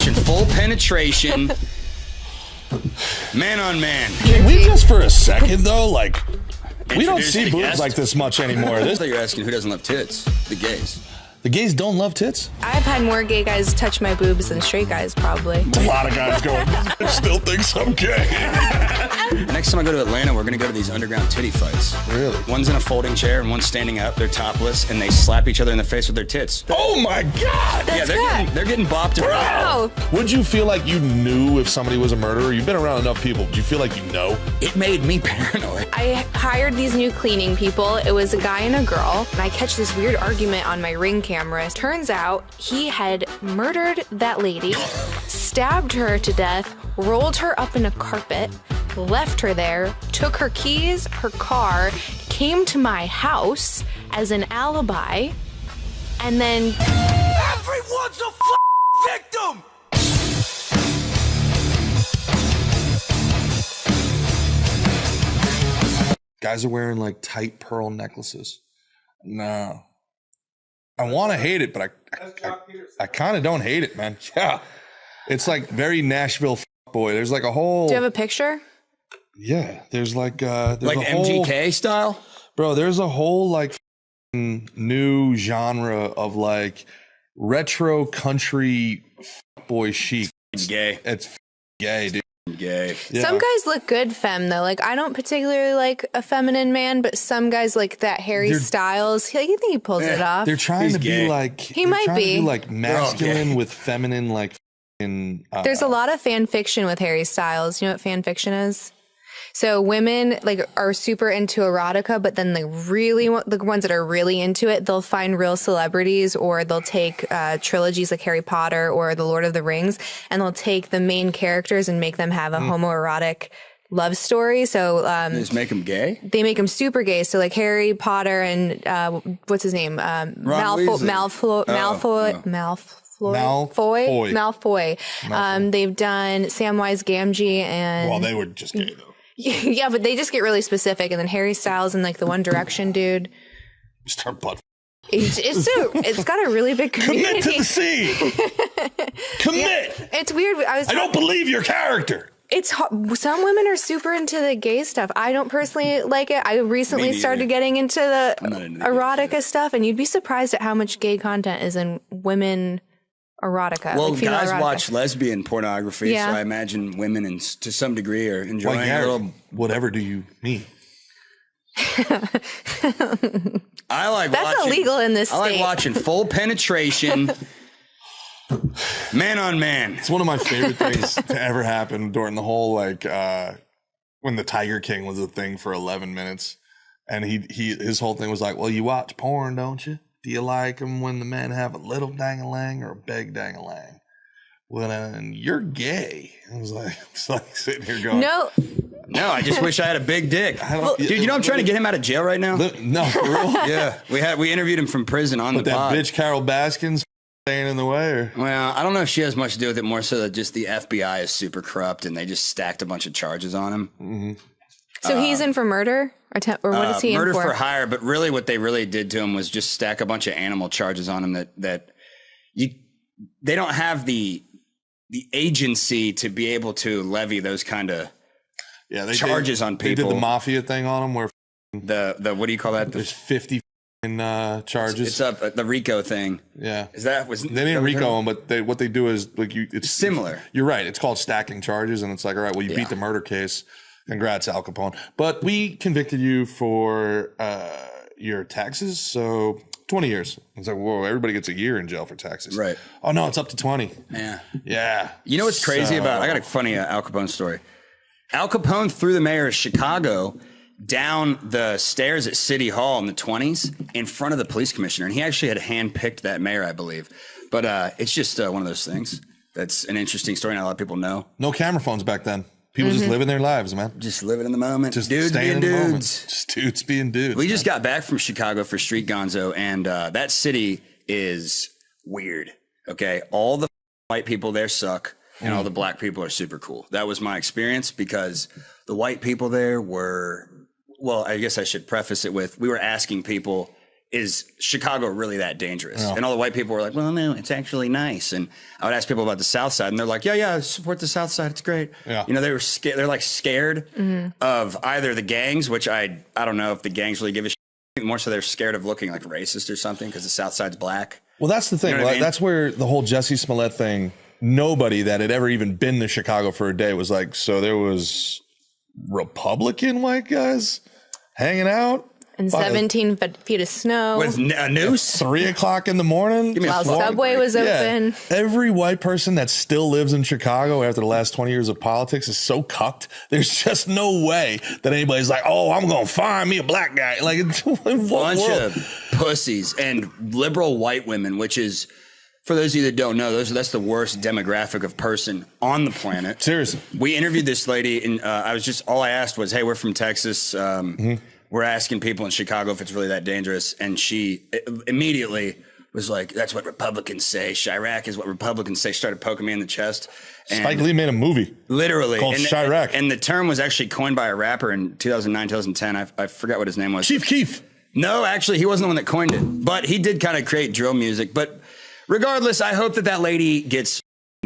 watching full penetration, man on man. Can we just for a second though, like, we don't Introduce see the boobs guest. like this much anymore. I thought you were asking who doesn't love tits. The gays. The gays don't love tits? I've had more gay guys touch my boobs than straight guys, probably. A lot of guys going, I still thinks I'm gay. Next time I go to Atlanta, we're going to go to these underground titty fights. Really? One's in a folding chair and one's standing up. They're topless, and they slap each other in the face with their tits. Oh my God! Yeah, they're getting bopped around. Wow. Would you feel like you knew if somebody was a murderer? You've been around enough people. Do you feel like you know? It made me paranoid. I hired these new cleaning people. It was a guy and a girl, and I catch this weird argument on my Ring camera. Turns out he had murdered that lady, stabbed her to death, rolled her up in a carpet, left her there, took her keys, her car, came to my house as an alibi, and then... Everyone's a victim! Guys are wearing like tight pearl necklaces. No. I want to hate it, but I kind of don't hate it, man. Yeah. It's like very Nashville boy. There's like a whole... Do you have a picture? Yeah. There's like... there's Like a whole, MGK style? Bro, there's a whole like new genre of like retro country boy chic. It's gay. It's gay, dude. Gay. Yeah. Some guys look good femme, though. Like, I don't particularly like a feminine man, but some guys like that Harry Styles. I think he pulls it off. They're trying He's to gay. be like... He might be. Like masculine with feminine, like... There's a lot of fan fiction with Harry Styles. You know what fan fiction is? So women like are super into erotica, but then the ones that are really into it, they'll find real celebrities, or they'll take trilogies like Harry Potter or The Lord of the Rings, and they'll take the main characters and make them have a homoerotic love story. So They just make them gay? they make them super gay. So like Harry Potter and what's his name? Malfoy. They've done Samwise Gamgee and... Well, they were just gay, though. Yeah, but they just get really specific. And then Harry Styles and like the One Direction dude. Start butt. It's got a really big community. Commit to the scene. Commit. Yeah, it's weird. I don't believe your character. It's some women are super into the gay stuff. I don't personally like it. I recently started getting into the erotica stuff, and you'd be surprised at how much gay content is in women erotica. Well, like female guys erotica. watch lesbian pornography, Yeah. so I imagine women, to some degree, are enjoying Like, a little. whatever do you mean? I like That's watching, illegal in this I like state. watching full penetration, man on man. It's one of my favorite things to ever happen during the whole like when the Tiger King was a thing for 11 minutes, and his whole thing was like, well, you watch porn, don't you? Do you like them when the men have a little dang-a-lang or a big dang-a-lang? Well, then you're gay. I was like, it's like sitting here going, No, No, I just wish I had a big dick. Dude, you know I'm trying to get him out of jail right now? No, for real? Yeah, we interviewed him from prison on But the that pod. bitch Carol Baskins staying in the way, or Well, I don't know if she has much to do with it, more so that just the FBI is super corrupt and they just stacked a bunch of charges on him. Mm-hmm. so he's in for murder, or what is he Murder in for? for hire, but really what they really did to him was just stack a bunch of animal charges on him that they don't have the agency to be able to levy those kind of charges on people. They did the mafia thing on them where the what do you call that? there's 50 charges. It's up the RICO thing. Yeah. Was They didn't RICO them, but what they do is like it's similar. You're right. It's called stacking charges, and it's like, all right, well, you beat the murder case. Congrats, Al Capone. But we convicted you for your taxes, so 20 years. It's like, whoa, everybody gets a year in jail for taxes. Right. Oh, no, it's up to 20. Yeah. Yeah. You know what's crazy about? I got a funny Al Capone story. Al Capone threw the mayor of Chicago down the stairs at City Hall in the 20s in front of the police commissioner. And he actually had handpicked that mayor, I believe. But it's just one of those things. That's an interesting story. Not a lot of people know. No camera phones back then. People just living their lives, man. Just living in the moment. Just dudes staying being in the moment. dudes. Just dudes being dudes. We just got back from Chicago for Street Gonzo, and that city is weird. Okay, all the white people there suck, and all the black people are super cool. That was my experience because the white people there were. Well, I guess I should preface it with we were asking people is Chicago really that dangerous? And all the white people were like, well, no, it's actually nice. And I would ask people about the South Side, and they're like, yeah, support the South Side. It's great. Yeah. You know, they were scared. They're like scared of either the gangs, which I don't know if the gangs really give a shit. More so they're scared of looking like racist or something because the South Side's black. Well, that's the thing. You know what I mean? That's where the whole Jussie Smollett thing, nobody that had ever even been to Chicago for a day was like, so there was Republican white guys hanging out? And 17 feet of snow. With a noose? 3 o'clock in the morning? Give me a While floor Subway break. was open. Every white person that still lives in Chicago after the last 20 years of politics is so cucked. There's just no way that anybody's like, oh, I'm going to find me a black guy. Like, what Bunch world? of pussies and liberal white women, which is, for those of you that don't know, that's the worst demographic of person on the planet. Seriously. We interviewed this lady, and all I asked was, hey, we're from Texas. We're asking people in Chicago if it's really that dangerous. And she immediately was like, that's what Republicans say. Chirac is what Republicans say. Started poking me in the chest. And Spike Lee made a movie. literally. Called Chirac. And the term was actually coined by a rapper in 2009, 2010. I forgot what his name was. Chief Keef. No, actually, he wasn't the one that coined it. But he did kind of create drill music. But regardless, I hope that lady gets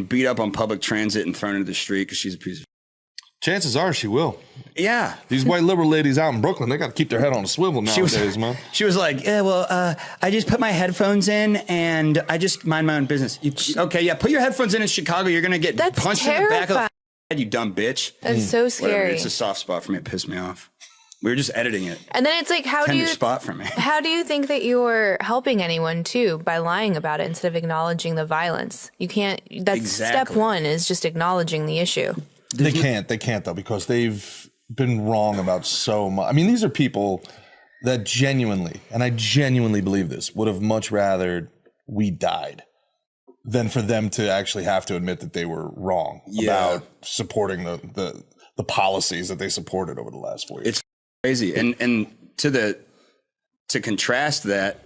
beat up on public transit and thrown into the street because she's a piece of Chances are she will. Yeah. These white liberal ladies out in Brooklyn, they got to keep their head on a swivel nowadays, man. She was like, yeah, well, I just put my headphones in and I just mind my own business. Okay, yeah, put your headphones in Chicago. You're going to get That's punched in the back of the terrifying. head, you dumb bitch. That's so Whatever, scary. it's a soft spot for me. It pissed me off. We were just editing it. And then it's like, how do Tender you spot for me. How do you think that you're helping anyone too by lying about it instead of acknowledging the violence? You can't. That's Exactly. step one is just acknowledging the issue. They can't though, because they've been wrong about so much. I mean, these are people that genuinely, and I genuinely believe this, would have much rather we died than for them to actually have to admit that they were wrong about supporting the policies that they supported over the last 4 years. It's crazy. And to contrast that,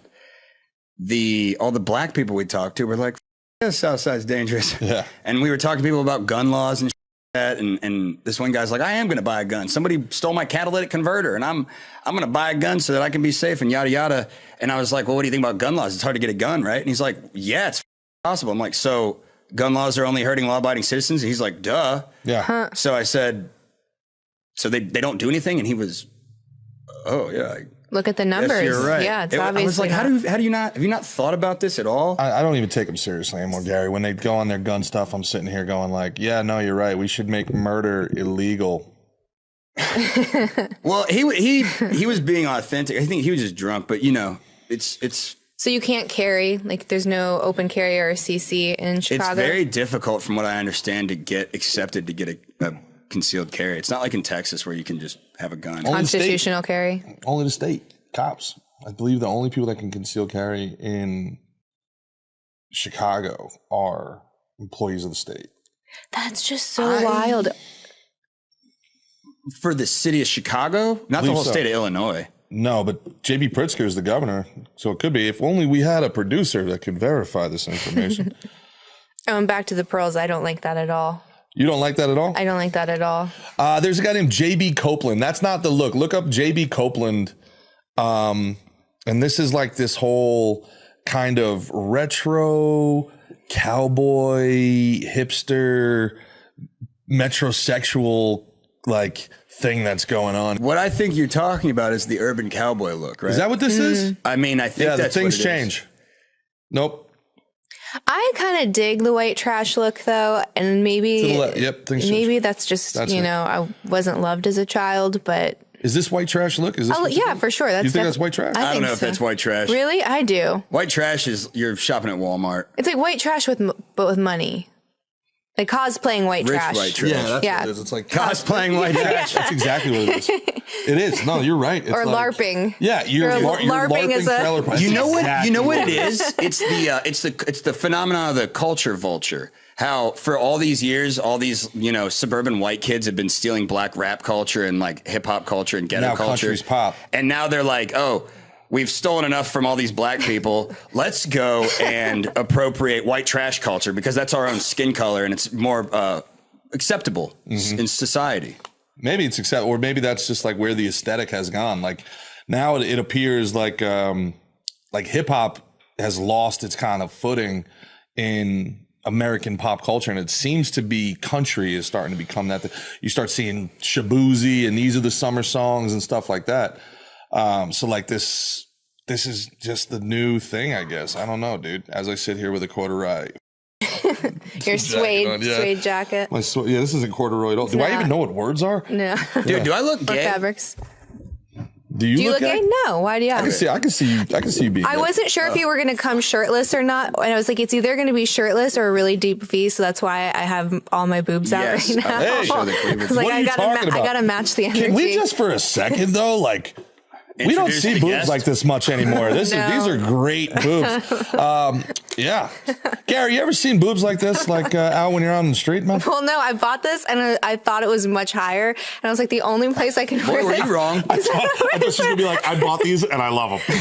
all the black people we talked to were like, yeah, Southside's dangerous. Yeah. And we were talking to people about gun laws and that, and this one guy's like, I am going to buy a gun. Somebody stole my catalytic converter, and I'm going to buy a gun so that I can be safe and yada yada. And I was like, well, what do you think about gun laws? It's hard to get a gun, right? And he's like, yeah, it's possible. I'm like, so gun laws are only hurting law-abiding citizens? And he's like, duh. Yeah. So I said, so they don't do anything? And he was, oh yeah. Look at the numbers. Yes, you're right. Yeah, it's I obviously was like, how do you not, have you not thought about this at all? I don't even take them seriously anymore, Gary. When they go on their gun stuff, I'm sitting here going like, yeah, no, you're right. We should make murder illegal. Well, he was being authentic. I think he was just drunk, but you know, it's So you can't carry, like there's no open carry or a CC in Chicago? It's very difficult from what I understand to get accepted to get a concealed carry. It's not like in Texas where you can just have a gun. Constitutional carry? Only the state cops. I believe the only people that can conceal carry in Chicago are employees of the state. That's just so wild. For the city of Chicago? Not the whole state of Illinois. No, but J.B. Pritzker is the governor, so it could be. If only we had a producer that could verify this information. Back to the pearls. I don't like that at all. You don't like that at all? I don't like that at all. There's a guy named J.B. Copeland. That's not the look. Look up J.B. Copeland. And this is like this whole kind of retro cowboy hipster metrosexual like thing that's going on. What I think you're talking about is the urban cowboy look, right? Is that what this is? I mean, I think Yeah, that's the things what it is. change. Nope. I kind of dig the white trash look though, and maybe Yep, things change. maybe that's just That's you it. know I wasn't loved as a child, but Is this white trash look? Is this what you yeah, think? for sure. That's You think that's white trash? I don't think know if so. that's white trash. Really, I do. White trash is you're shopping at Walmart. It's like white trash but with money, like cosplaying white Rich trash. white trash. That's Yeah. what it is. It's like Cosplaying white trash. That's exactly what it is. It is. No, you're right. It's Or like, LARPing. Yeah, you're Or LARPing as a- trailer park. You know what? Exactly You know what it is? It's the phenomenon of the culture vulture. How for all these years, all these suburban white kids have been stealing black rap culture and like hip hop culture and ghetto Now culture. country's pop. And now they're like, oh, we've stolen enough from all these black people. Let's go and appropriate white trash culture because that's our own skin color and it's more acceptable in society. Maybe it's acceptable, or maybe that's just like where the aesthetic has gone. Like now it appears like like hip hop has lost its kind of footing in American pop culture, and it seems to be country is starting to become that. You start seeing Shabuzi and These Are the Summer Songs and stuff like that. So like this is just the new thing, I guess. I don't know, dude. As I sit here with a corduroy. Your suede jacket. Yeah, this isn't corduroy at all. Do I even know what words are? No. Dude, do I look Or gay? fabrics. Do you look gay? No. Why do you ask? I can see you being I gay. wasn't sure if you were going to come shirtless or not. And I was like, it's either going to be shirtless or a really deep V. So that's why I have all my boobs out Yes. right now. Hey, show the I cleavage. was like, What are you talking about? I got to match the energy. Can we just for a second though, like we don't Introduce see the boobs guest? like this much anymore. These are great boobs. Yeah. Gary, you ever seen boobs like this, like out when you're out on the street, man? Well, no, I bought this and I thought it was much higher. And I was like, the only place I can Boy, wear were this. you wrong? I thought she was gonna be like, I bought these and I love them.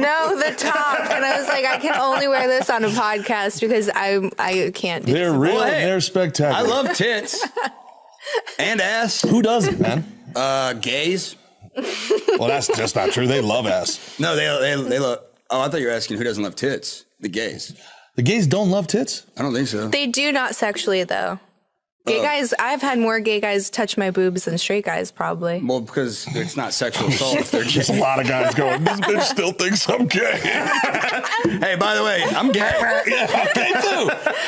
No, the top. And I was like, I can only wear this on a podcast because I can't do They're this. real Well, hey, and they're spectacular. I love tits and ass. Who doesn't, man? Gays. Well, that's just not true. They love ass. No, they love. Oh, I thought you were asking who doesn't love tits. The gays. The gays don't love tits. I don't think so. They do not sexually, though. Gay guys, I've had more gay guys touch my boobs than straight guys, probably. Well, because it's not sexual assault if they're There's just. a lot of guys going, this bitch still thinks I'm gay. Hey, by the way, I'm gay. Yeah, I'm gay too.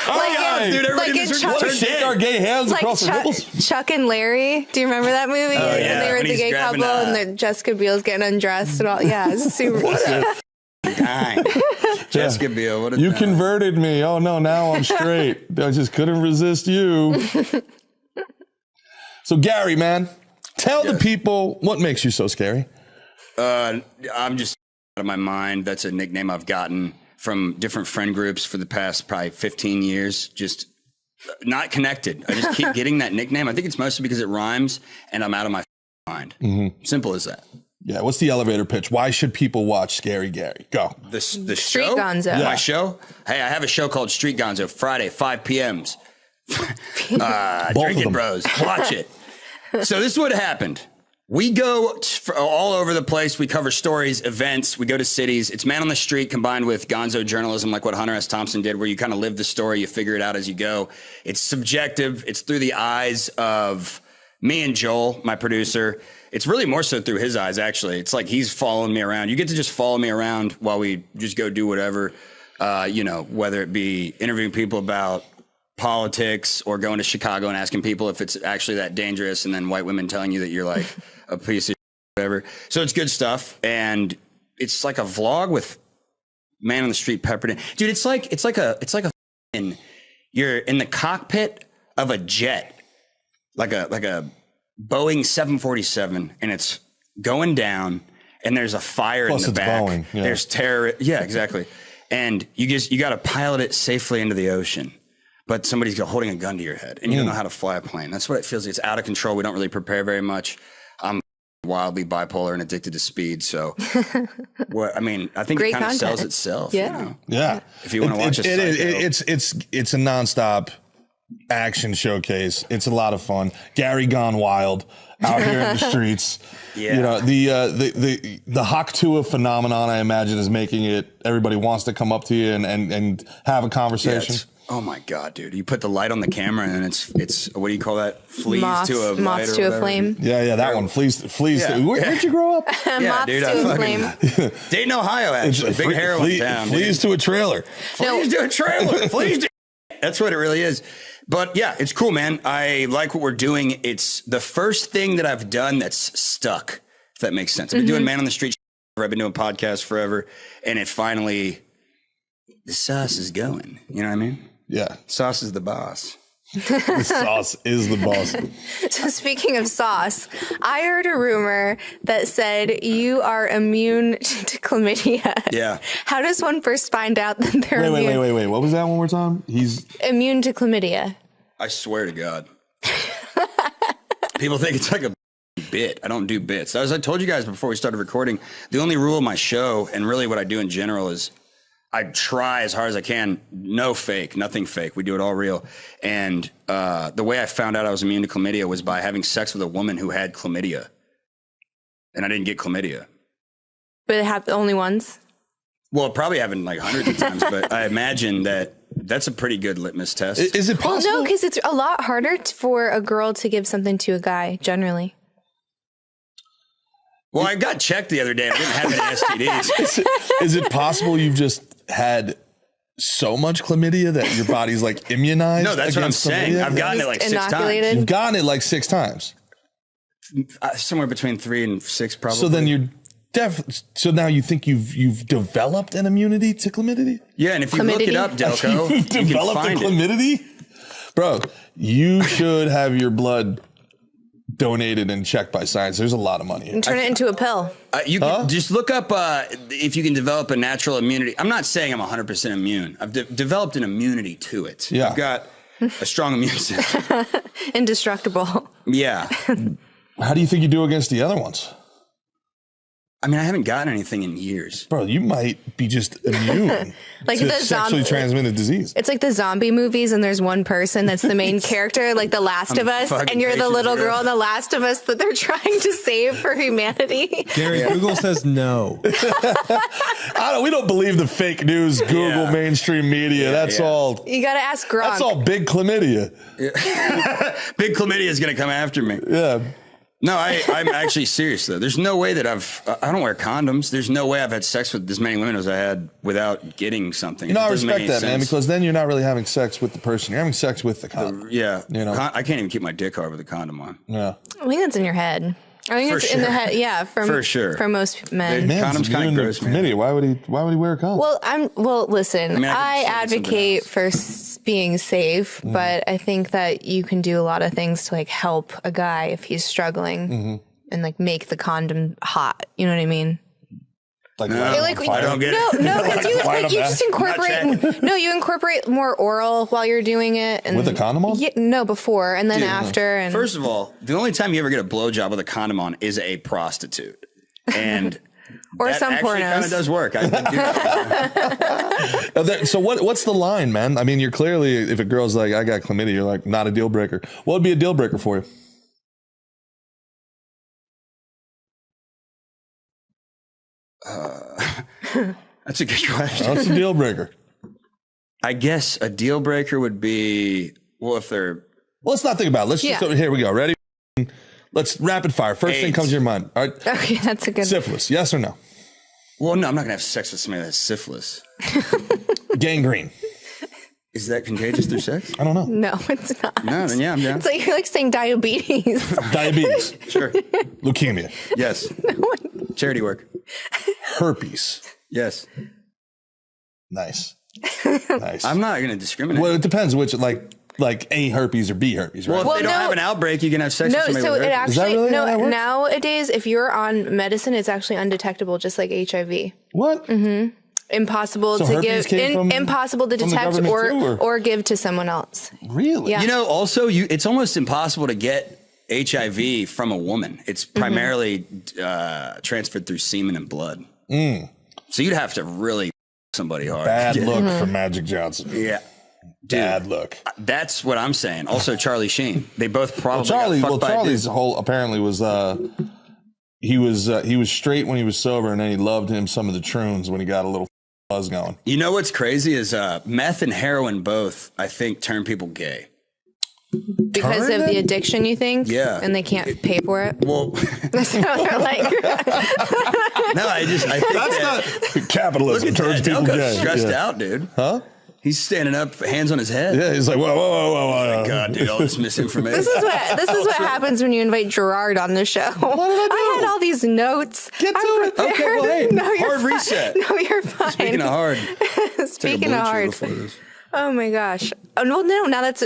Like, Dude, everybody like in this in room Chuck- turned Shake gay. our gay hands Like across the nipples. Chuck and Larry. Do you remember that movie? yeah, And they were when the he's gay grabbing couple a- and Jessica Biel's getting undressed and all. Yeah, it's super. Dying. Jessica Biel, what a You time. converted me. Oh no, now I'm straight. I just couldn't resist you. So Gary, man, tell the people what makes you so scary. I'm just out of my mind. That's a nickname I've gotten from different friend groups for the past probably 15 years. Just not connected. I just keep getting that nickname. I think it's mostly because it rhymes and I'm out of my mind. Simple as that. Yeah, what's the elevator pitch? Why should people watch Scary Gary? Go. The Street show? Gonzo. My show? Hey, I have a show called Street Gonzo, Friday, 5 p.m.s. of Drinking them. Bros. Watch it. So this is what happened. We go all over the place. We cover stories, events. We go to cities. It's man on the street combined with Gonzo journalism, like what Hunter S. Thompson did, where you kind of live the story. You figure it out as you go. It's subjective. It's through the eyes of me and Joel, my producer. It's really more so through his eyes, actually. It's like he's following me around. You get to just follow me around while we just go do whatever, whether it be interviewing people about politics or going to Chicago and asking people if it's actually that dangerous, and then white women telling you that you're like a piece of shit, whatever. So it's good stuff, and it's like a vlog with man on the street peppered in. Dude, it's like you're in the cockpit of a jet, like a Boeing 747, and it's going down, and there's a fire Plus in the it's back. Boeing, yeah. There's terror. Yeah, exactly. And you got to pilot it safely into the ocean. But somebody's holding a gun to your head, and you don't know how to fly a plane. That's what it feels like. It's out of control. We don't really prepare very much. I'm wildly bipolar and addicted to speed. So, I think Great it kind of sells content. itself. Yeah. You know? Yeah. If you wanna watch a it's a nonstop action showcase. It's a lot of fun. Gary gone wild out here in the streets. Yeah. You know, the Haktua phenomenon, I imagine, is making it everybody wants to come up to you and have a Yeah, conversation. oh my God, dude. You put the light on the camera and it's what do you call that? Fleas Moths to a light moths or to a whatever. flame. Yeah, that one. Fleas. Yeah. Where'd you grow up? Yeah, Moths dude. to a flame. Dayton, Ohio, actually. Big heroin town. Fleas to a trailer. Fleas to a trailer. Fleas to That's what it really is. But yeah, it's cool, man. I like what we're doing. It's the first thing that I've done that's stuck, if that makes sense. I've been doing Man on the Street. I've been doing podcasts forever. And it finally, the sauce is going. You know what I mean? Yeah. Sauce is the boss. The sauce is the boss. So speaking of sauce, I heard a rumor that said you are immune to chlamydia. Yeah. How does one first find out that they're immune? Wait. What was that one more time? He's Immune to chlamydia. I swear to God. People think it's like a bit. I don't do bits. As I told you guys before we started recording, the only rule of my show, and really what I do in general, is I try as hard as I can. No fake, nothing fake. We do it all real. And the way I found out I was immune to chlamydia was by having sex with a woman who had chlamydia. And I didn't get chlamydia. But it happened only once? Well, it probably happened like hundreds of times, but I imagine that's a pretty good litmus test. Is it possible? Well, no, because it's a lot harder for a girl to give something to a guy, generally. Well, I got checked the other day. I didn't have any STDs. Is it possible you've just had so much chlamydia that your body's like immunized? No, that's what I'm against saying. chlamydia? I've gotten it like 6 Inoculated? times. You've gotten it like 6 times. Somewhere between 3 and 6, probably. So then you're so now you think you've developed an immunity to chlamydia? Yeah, and if you look it up, Delco, You've you can developed a find it. chlamydia? Bro, you should have your blood donated and checked by science. There's a lot of money. And turn it into a pill. You can just look up if you can develop a natural immunity. I'm not saying I'm 100% immune. I've developed an immunity to it. Yeah. I've got a strong immune system. Indestructible. Yeah. How do you think you do against the other ones? I mean, I haven't gotten anything in years. Bro, you might be just immune Like to the sexually transmitted disease. It's like the zombie movies, and there's one person that's the main character, like The Last of Us, fucking and you're the patient little zero. girl in The Last of Us that they're trying to save for humanity. Gary, Google says no. We don't believe the fake news, Google, mainstream media. That's all. You gotta ask Gronk. That's all big chlamydia. Big chlamydia is going to come after me. Yeah. No, I'm actually serious, though. There's no way that I don't wear condoms. There's no way I've had sex with as many women as I had without getting something. You know, I It doesn't make respect any that, man, sense. because then you're not really having sex with the person. You're having sex with the condom. Yeah. You know? I can't even keep my dick hard with a condom on. Yeah. I think that's in your head. I think For it's in the sure. head. Yeah, For sure. For most men. Man. Condoms Condoms kinda immune to gross, man. chlamydia. Why would he wear a condom? Well, listen, I mean, I I could say something advocate else. for being safe, but I think that you can do a lot of things to like help a guy if he's struggling and like make the condom hot. You know what I mean? Like, No, light him like- on fire? I don't get it. No, because you Light like him you back. just incorporate. No, you incorporate more oral while you're doing it. And, With a condom on? Yeah, no, before and then after. And First of all, the only time you ever get a blowjob with a condom on is a prostitute. And or that some actually kind of pornos. does work. I do that. So what's the line, man? I mean, you're clearly, if a girl's like, I got chlamydia, you're like, not a deal breaker. What would be a deal breaker for you? That's a good question. What's a deal breaker? I guess a deal breaker would be, well, if they're Well, let's not think about it. Let's Yeah. just, here we go. Ready? Let's rapid fire. First thing AIDS. comes to your mind. All right. Okay, that's a good. Syphilis. Yes or no? well, no, I'm not gonna have sex with somebody that has syphilis. Gangrene. Is that contagious through sex? I don't know. No, it's not. No, then yeah, I'm down. It's like you're like saying diabetes. Diabetes. Sure. Leukemia. Yes. Charity work. Herpes. Yes. Nice. Nice. I'm not gonna discriminate. Well, it depends which, like A herpes or B herpes, right? Well, if Well, they don't no. have an outbreak, you can have sex with No, somebody so with it herpes. that actually really how that works? nowadays if you're on medicine, it's actually undetectable, just like HIV. What? Impossible So to herpes give, came from- impossible to from the detect government or too, or- or give to someone else. Really? Yeah. You know, also, it's almost impossible to get HIV from a woman. It's primarily transferred through semen and blood. So you'd have to really somebody hard. Bad look for Magic Johnson. Yeah. Dude, Bad look. that's what I'm saying. Also, Charlie Sheen. They both probably Charlie, got fucked by Charlie's dudes. whole apparently was he was straight when he was sober, and then he loved him some of the troons when he got a little buzz going. You know what's crazy is meth and heroin both, I think, turn people gay. Because of the addiction, you think? Yeah. And they can't pay for it. Well, That's how they're like. no, I think that, Capitalism look turns at that. people Delco's gay. stressed Yeah. out, dude. Huh? He's standing up, hands on his head. Yeah, he's like, whoa. God, dude, all this misinformation. This is what happens when you invite Gerard on the show. did I do? I had all these notes. Get to I'm it. prepared. Okay, well, hey, No, you're hard fine. reset. No, you're fine. Speaking of hard, Speaking of hard. Oh my gosh. Oh no, now that's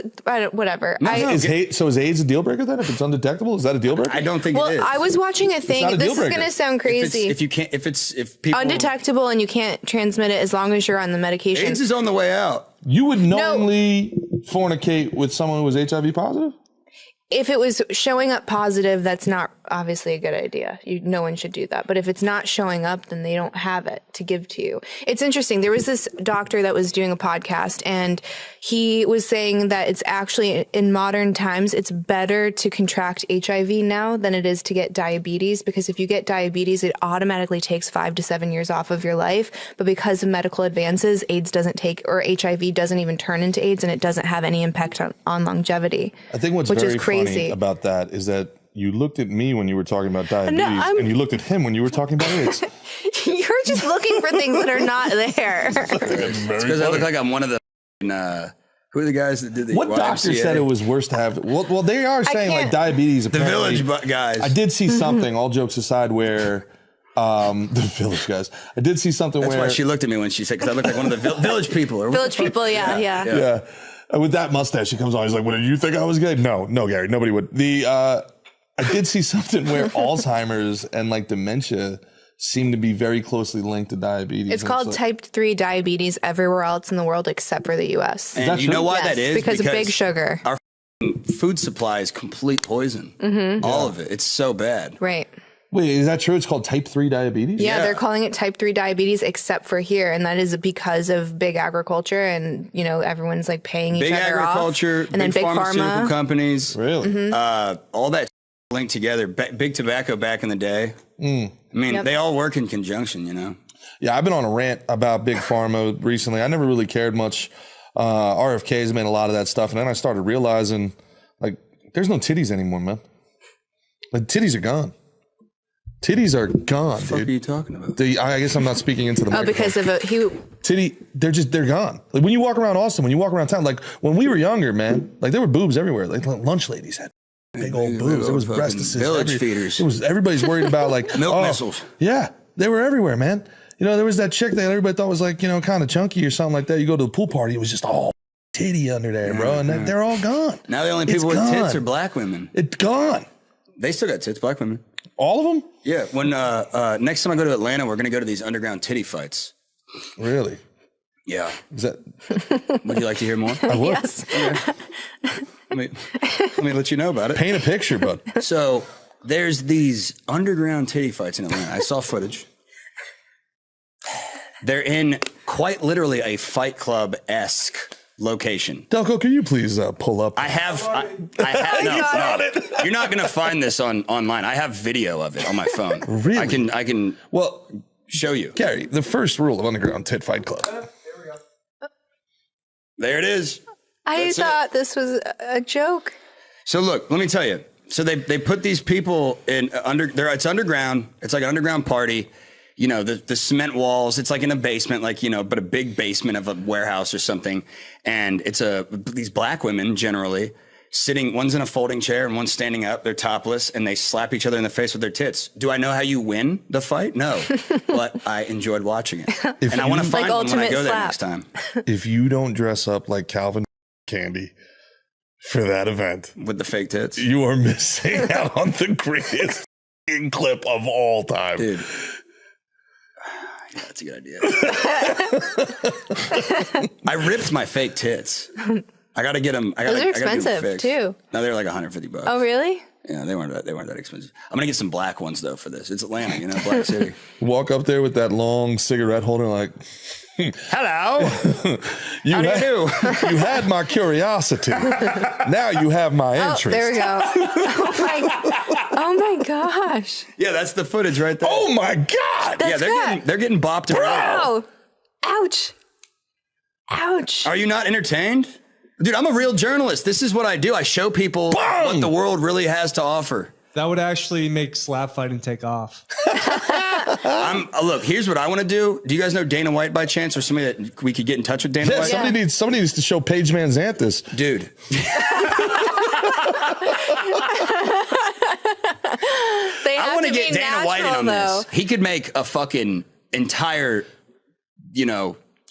whatever. Is AIDS a deal breaker then? If it's undetectable, is that a deal breaker? I don't think Well, it is. I was watching a not thing. a This deal is breaker. going to sound crazy. if people Undetectable and you can't transmit it as long as you're on the medication. AIDS is on the way out. You would knowingly fornicate with someone who was HIV positive? If it was showing up positive, that's not obviously a good idea. No one should do that. But if it's not showing up, then they don't have it to give to you. It's interesting. There was this doctor that was doing a podcast, and he was saying that it's actually, in modern times, it's better to contract HIV now than it is to get diabetes, because if you get diabetes, it automatically takes 5 to 7 years off of your life. But because of medical advances, AIDS doesn't take, or HIV doesn't even turn into AIDS, and it doesn't have any impact on longevity. I think what's very funny about that is that you looked at me when you were talking about diabetes, and you looked at him when you were talking about AIDS. You're just looking for things that are not there. It's because I look like I'm one of the who are the guys that did the What YMCA? doctor said it was worse to have? Well, they are saying like diabetes. The Village guys. I did see something. All jokes aside, where the Village guys. I did see something. That's where why she looked at me when she said, because I look like one of the Village people. Or Village people, yeah. With that mustache, she comes on. He's like, "What did you think I was gay?" No, Gary. Nobody would. I did see something where Alzheimer's and like dementia seem to be very closely linked to diabetes. It's called type 3 diabetes everywhere else in the world except for the U.S. And you know why that is? Because of big sugar. Our food supply is complete poison. All of it. It's so bad. Right. Wait, is that true? It's called type 3 diabetes? Yeah, they're calling it type 3 diabetes except for here. And that is because of big agriculture and, everyone's like paying each other off. Big agriculture, and then big pharmaceutical pharma companies. Really? All that linked together. Big tobacco back in the day. I mean, they all work in conjunction, Yeah, I've been on a rant about big pharma recently. I never really cared much. RFK's made a lot of that stuff. And then I started realizing, like, there's no titties anymore, man. Like, titties are gone. Titties are gone, dude. What are you talking about? I guess I'm not speaking into the microphone. because of they're gone. Like when you walk around Austin, when you walk around town, like when we were younger, man, like there were boobs everywhere. Like lunch ladies had big old boobs. There was breast assist. Village feeders. It was everybody's worried about like milk missiles. Yeah, they were everywhere, man. There was that chick that everybody thought was like kind of chunky or something like that. You go to the pool party, it was just all titty under there, bro, and they're all gone. Now the only people with tits are black women. It's gone. They still got tits, black women. All of them? Yeah. When next time I go to Atlanta, we're gonna go to these underground titty fights. Really? Yeah. Is that? Would you like to hear more? I would. Yes. Okay. Let me let you know about it. Paint a picture, bud. So there's these underground titty fights in Atlanta. I saw footage. They're in quite literally a Fight Club-esque location. Delco, can you please pull up? I have no. You're not going to find this online. I have video of it on my phone. Really? I can show you. Gary, the first rule of Underground Tit Fight Club. There it is. I thought this was a joke. So look, let me tell you. So they put these people in it's underground. It's like an underground party. The cement walls, it's like in a basement, but a big basement of a warehouse or something. And it's these black women generally sitting, one's in a folding chair and one's standing up, they're topless, and they slap each other in the face with their tits. Do I know how you win the fight? No, but I enjoyed watching it. And I want to find one when I go there next time. If you don't dress up like Calvin Candy for that event with the fake tits, you are missing out on the greatest clip of all time. Dude. Yeah, that's a good idea. I ripped my fake tits. I got to get them. Those are expensive too. No, they're like $150. Oh, really? Yeah, they weren't that expensive. I'm gonna get some black ones though for this. It's Atlanta, Black City. Walk up there with that long cigarette holder, like, hello. How do you do? You had my curiosity. Now you have my interest. Oh, there we go. Oh my gosh. Yeah, that's the footage right there. Oh my God. They're getting bopped around. Ouch. Ouch. Are you not entertained? Dude, I'm a real journalist. This is what I do. I show people what the world really has to offer. That would actually make slap fighting take off. Look, here's what I want to do. Do you guys know Dana White by chance, or somebody that we could get in touch with Dana White? Somebody needs to show Paige Van Zandt this. Dude. I want to get Dana White in on this. He could make a fucking entire,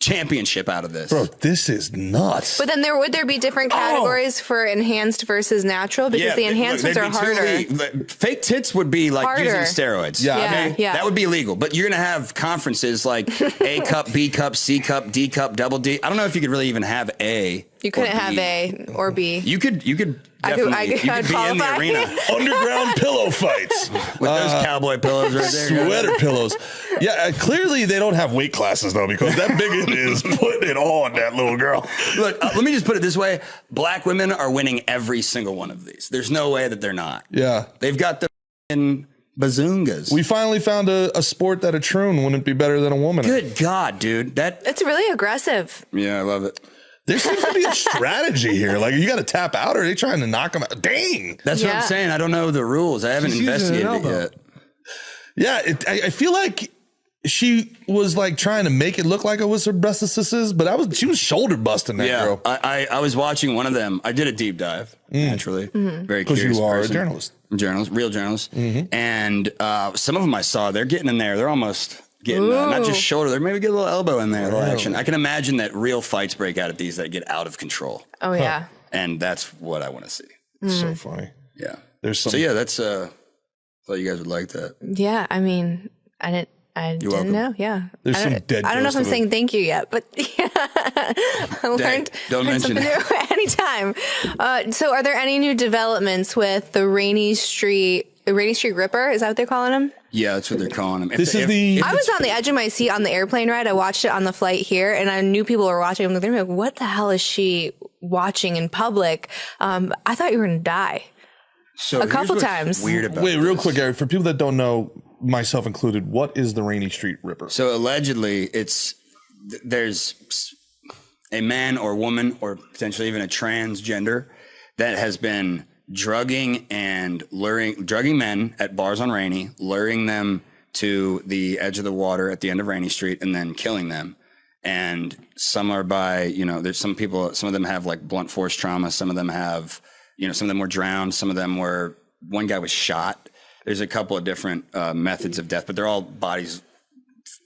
championship out of this. Bro, this is nuts. But then would there be different categories for enhanced versus natural? Because the enhancements are harder. Fake tits would be like harder. using steroids. Yeah. That would be illegal. But you're going to have conferences like A cup, B cup, C cup, D cup, double D. I don't know if you could really even have A. You couldn't have A or B. You could definitely I you could could be in the qualify. arena Underground pillow fights. with those cowboy pillows right there. Sweater pillows. Yeah, clearly they don't have weight classes though, because that bigot is putting it on that little girl. Look, let me just put it this way: black women are winning every single one of these. There's no way that they're not. Yeah, They've got the f***ing bazoongas. we finally found a sport that a troon wouldn't be better than a woman. in. Good God, dude! It's really aggressive. Yeah, I love it. There seems to be a strategy here. Like, you got to tap out, or are they trying to knock them out? Dang. That's what Yeah. I'm saying. I don't know the rules. I haven't She's using an investigated it elbow. yet. Yeah, I feel like she was like trying to make it look like it was her bestesses, but she was shoulder busting that Yeah, girl. I was watching one of them. I did a deep dive, naturally. Very Because curious you are person. a journalist. Real journalist. And some of them I saw, they're getting in there. They're almost getting not just shoulder, they're maybe get a little elbow in there, a little action. I can imagine that real fights break out at these that get out of control. Oh, yeah. And that's what I want to see. So funny. Yeah. There's some. So yeah, that's thought you guys would like that. Yeah, I mean, I didn't welcome. know. Yeah. There's I some don't- dead I don't know if I'm ghost of saying thank you yet, but yeah. I learned don't mention something new anytime. So are there any new developments with the Rainey Street Ripper? Is that what they're calling him? Yeah, that's what they're calling them. This is the. I was on the edge of my seat on the airplane ride. I watched it on the flight here, and I knew people were watching. I'm like, what the hell is she watching in public? I thought you were going to die. So a couple here's what's times. Weird about Wait, real this. quick, Gary, for people that don't know, myself included, what is the Rainey Street Ripper? So allegedly, there's a man or woman or potentially even a transgender that has been drugging men at bars on Rainey, luring them to the edge of the water at the end of Rainey Street, and then killing them. And some are by, there's some people, some of them have like blunt force trauma. Some of them have, some of them were drowned. Some of them one guy was shot. There's a couple of different methods of death, but they're all bodies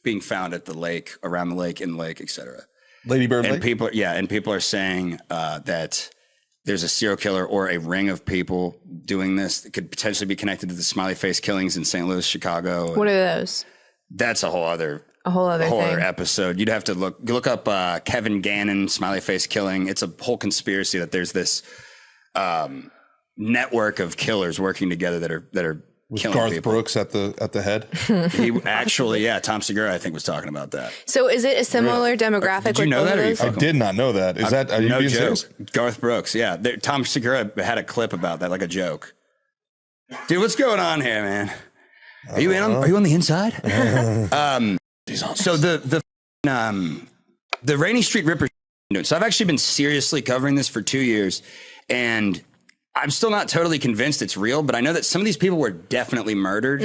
being found at the lake, around the lake, in the lake, etc. Lady Bird And Lake? people are saying that there's a serial killer or a ring of people doing this that could potentially be connected to the smiley face killings in St. Louis, Chicago. What are those? That's a whole other thing. episode. You'd have to look up Kevin Gannon smiley face killing. It's a whole conspiracy that there's this network of killers working together that are With killing Garth people. Brooks at the head. He actually, Tom Segura, I think, was talking about that. So is it a similar demographic? Did you with know both that, of or you those? I did not know that. Is that, are you No being joke. serious? Garth Brooks, yeah. Tom Segura had a clip about that, like a joke. Dude, what's going on here, man? Are you on the inside? So the Rainey Street Ripper. So I've actually been seriously covering this for 2 years, and I'm still not totally convinced it's real, but I know that some of these people were definitely murdered.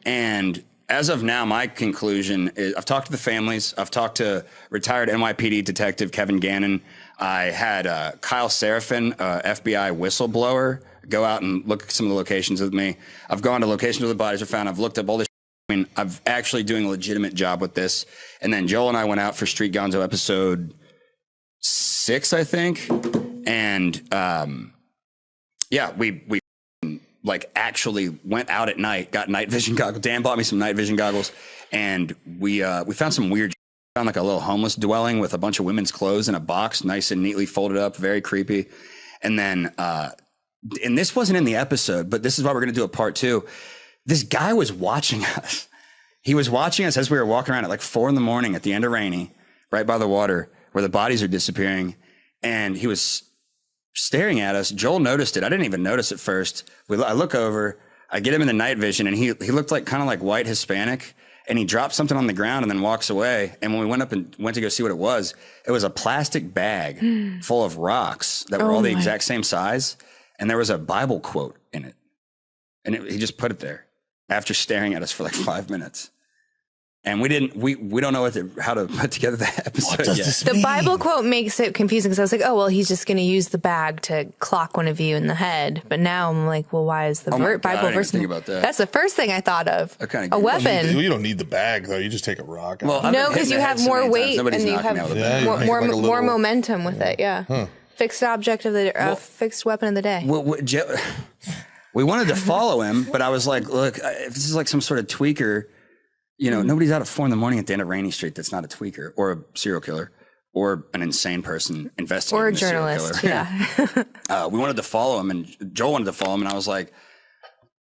And as of now, my conclusion is I've talked to the families. I've talked to retired NYPD detective Kevin Gannon. I had Kyle Seraphin, FBI whistleblower, go out and look at some of the locations with me. I've gone to locations where the bodies are found. I've looked up all this. I mean, I'm actually doing a legitimate job with this. And then Joel and I went out for Street Gonzo episode 6, I think. And we like actually went out at night, got night vision goggles. Dan bought me some night vision goggles, and we found some weird. Found like a little homeless dwelling with a bunch of women's clothes in a box, nice and neatly folded up, very creepy. And then, and this wasn't in the episode, but this is why we're going to do a part 2. This guy was watching us. He was watching us as we were walking around at like 4 a.m. at the end of Rainey, right by the water where the bodies are disappearing. And he was staring at us. Joel noticed it. I didn't even notice it first. I look over, I get him in the night vision, and he looked like kind of like white Hispanic, and he dropped something on the ground and then walks away. And when we went up and went to go see what it was a plastic bag full of rocks that were all the exact same size. And there was a Bible quote in it. And he just put it there after staring at us for like 5 minutes. And we don't know how to put together that episode yet. The Bible quote makes it confusing because I was like, oh, well, he's just going to use the bag to clock one of you in the head. But now I'm like, well, why is the my God, Bible I didn't verse? think about that. That's the first thing I thought of. kinda A get- weapon. You don't need the bag, though. You just take a rock. Well, I've No, been because hitting you the have head so more many times, weight nobody's and you knocking me out have with a Yeah, bag. you more, make more, like a more little- momentum with it. Yeah. Fixed object of the fixed weapon of the day. We wanted to follow him, but I was like, look, if this is like some sort of tweaker, nobody's out at 4 a.m. at the end of Rainey Street that's not a tweaker or a serial killer or an insane person investigating Or a this serial journalist. killer. Yeah. We wanted to follow him, and Joel wanted to follow him, and I was like,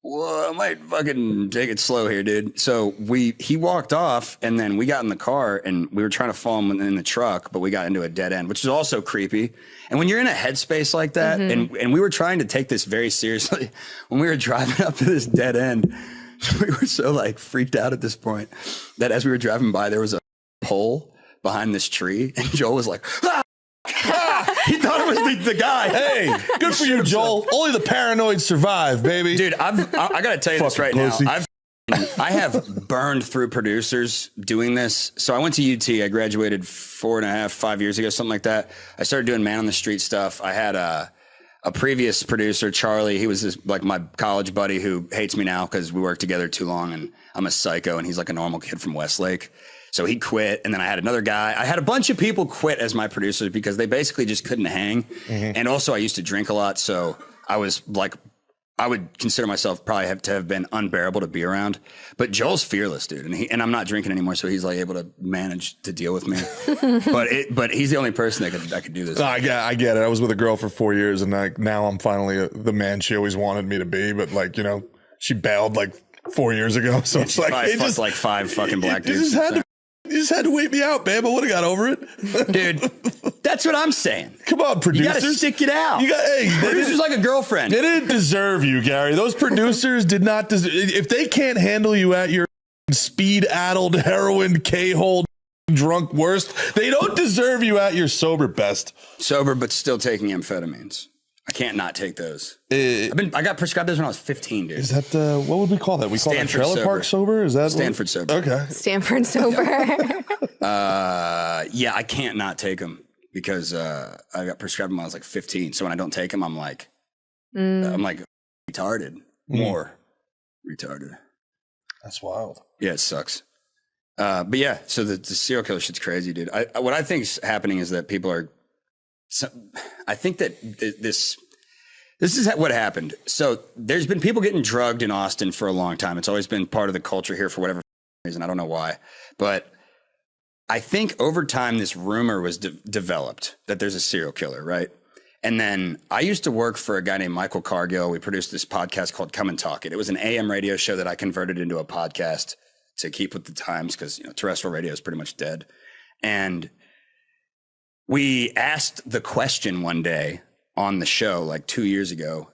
well, I might fucking take it slow here, dude. So he walked off, and then we got in the car, and we were trying to follow him in the truck, but we got into a dead end, which is also creepy. And when you're in a headspace like that, and we were trying to take this very seriously, when we were driving up to this dead end, we were so like freaked out at this point that as we were driving by, there was a pole behind this tree, and Joel was like, ah! He thought it was the guy. Hey, good for you, Joel. Only the paranoid survive, baby. Dude, I got to tell you this right pussy. now. I have burned through producers doing this. So I went to UT. I graduated 4.5, 5 years ago, something like that. I started doing man on the street stuff. I had a previous producer, Charlie. He was like my college buddy who hates me now because we worked together too long, and I'm a psycho, and he's like a normal kid from Westlake. So he quit, and then I had another guy. I had a bunch of people quit as my producers because they basically just couldn't hang. And also I used to drink a lot, so I was like, I would consider myself probably have been unbearable to be around. But Joel's fearless, dude, and I'm not drinking anymore, so he's like able to manage to deal with me. but he's the only person that could do this. I get it. I was with a girl for 4 years, and now I'm finally the man she always wanted me to be. But like, you know, she bailed like 4 years ago, so it's like I fucked like 5 fucking black dudes. You just had to wait me out, babe. I would have got over it. Dude, that's what I'm saying. Come on, producers. You got to stick it out. Producers like a girlfriend. They didn't deserve you, Gary. Those producers did not deserve. If they can't handle you at your speed-addled, heroin, K-hole, drunk worst, they don't deserve you at your sober best. Sober, but still taking amphetamines. I can't not take those. I got prescribed those when I was 15, dude. Is that what would we call that? We call that trailer park sober? Is that Stanford sober? Okay. Stanford sober. Yeah, I can't not take them because I got prescribed them when I was like 15. So when I don't take them, I'm like retarded, more retarded. That's wild. Yeah, it sucks. But yeah, so the serial killer shit's crazy, dude. What I think is happening is that people are. I think that this is what happened. So there's been people getting drugged in Austin for a long time. It's always been part of the culture here for whatever reason. I don't know why, but I think over time this rumor was developed that there's a serial killer, right? And then I used to work for a guy named Michael Cargill. We produced this podcast called Come and Talk It. It was an AM radio show that I converted into a podcast to keep with the times because, you know, terrestrial radio is pretty much dead. And we asked the question one day on the show, like 2 years ago,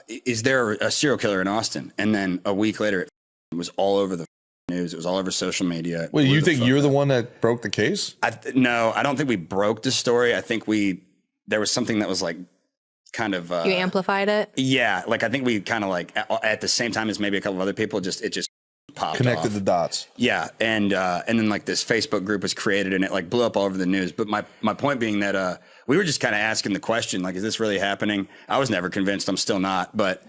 is there a serial killer in Austin? And then a week later, it was all over the news. It was all over social media. Well, you think you're the one that broke the case? No, I don't think we broke the story. I think there was something that was like kind of... You amplified it? Yeah. Like I think we kind of like at the same time as maybe a couple of other people, it just popped connected off. the dots. Yeah. And then like this Facebook group was created and it like blew up all over the news. But my point being that we were just kind of asking the question, like, is this really happening? I was never convinced. I'm still not. But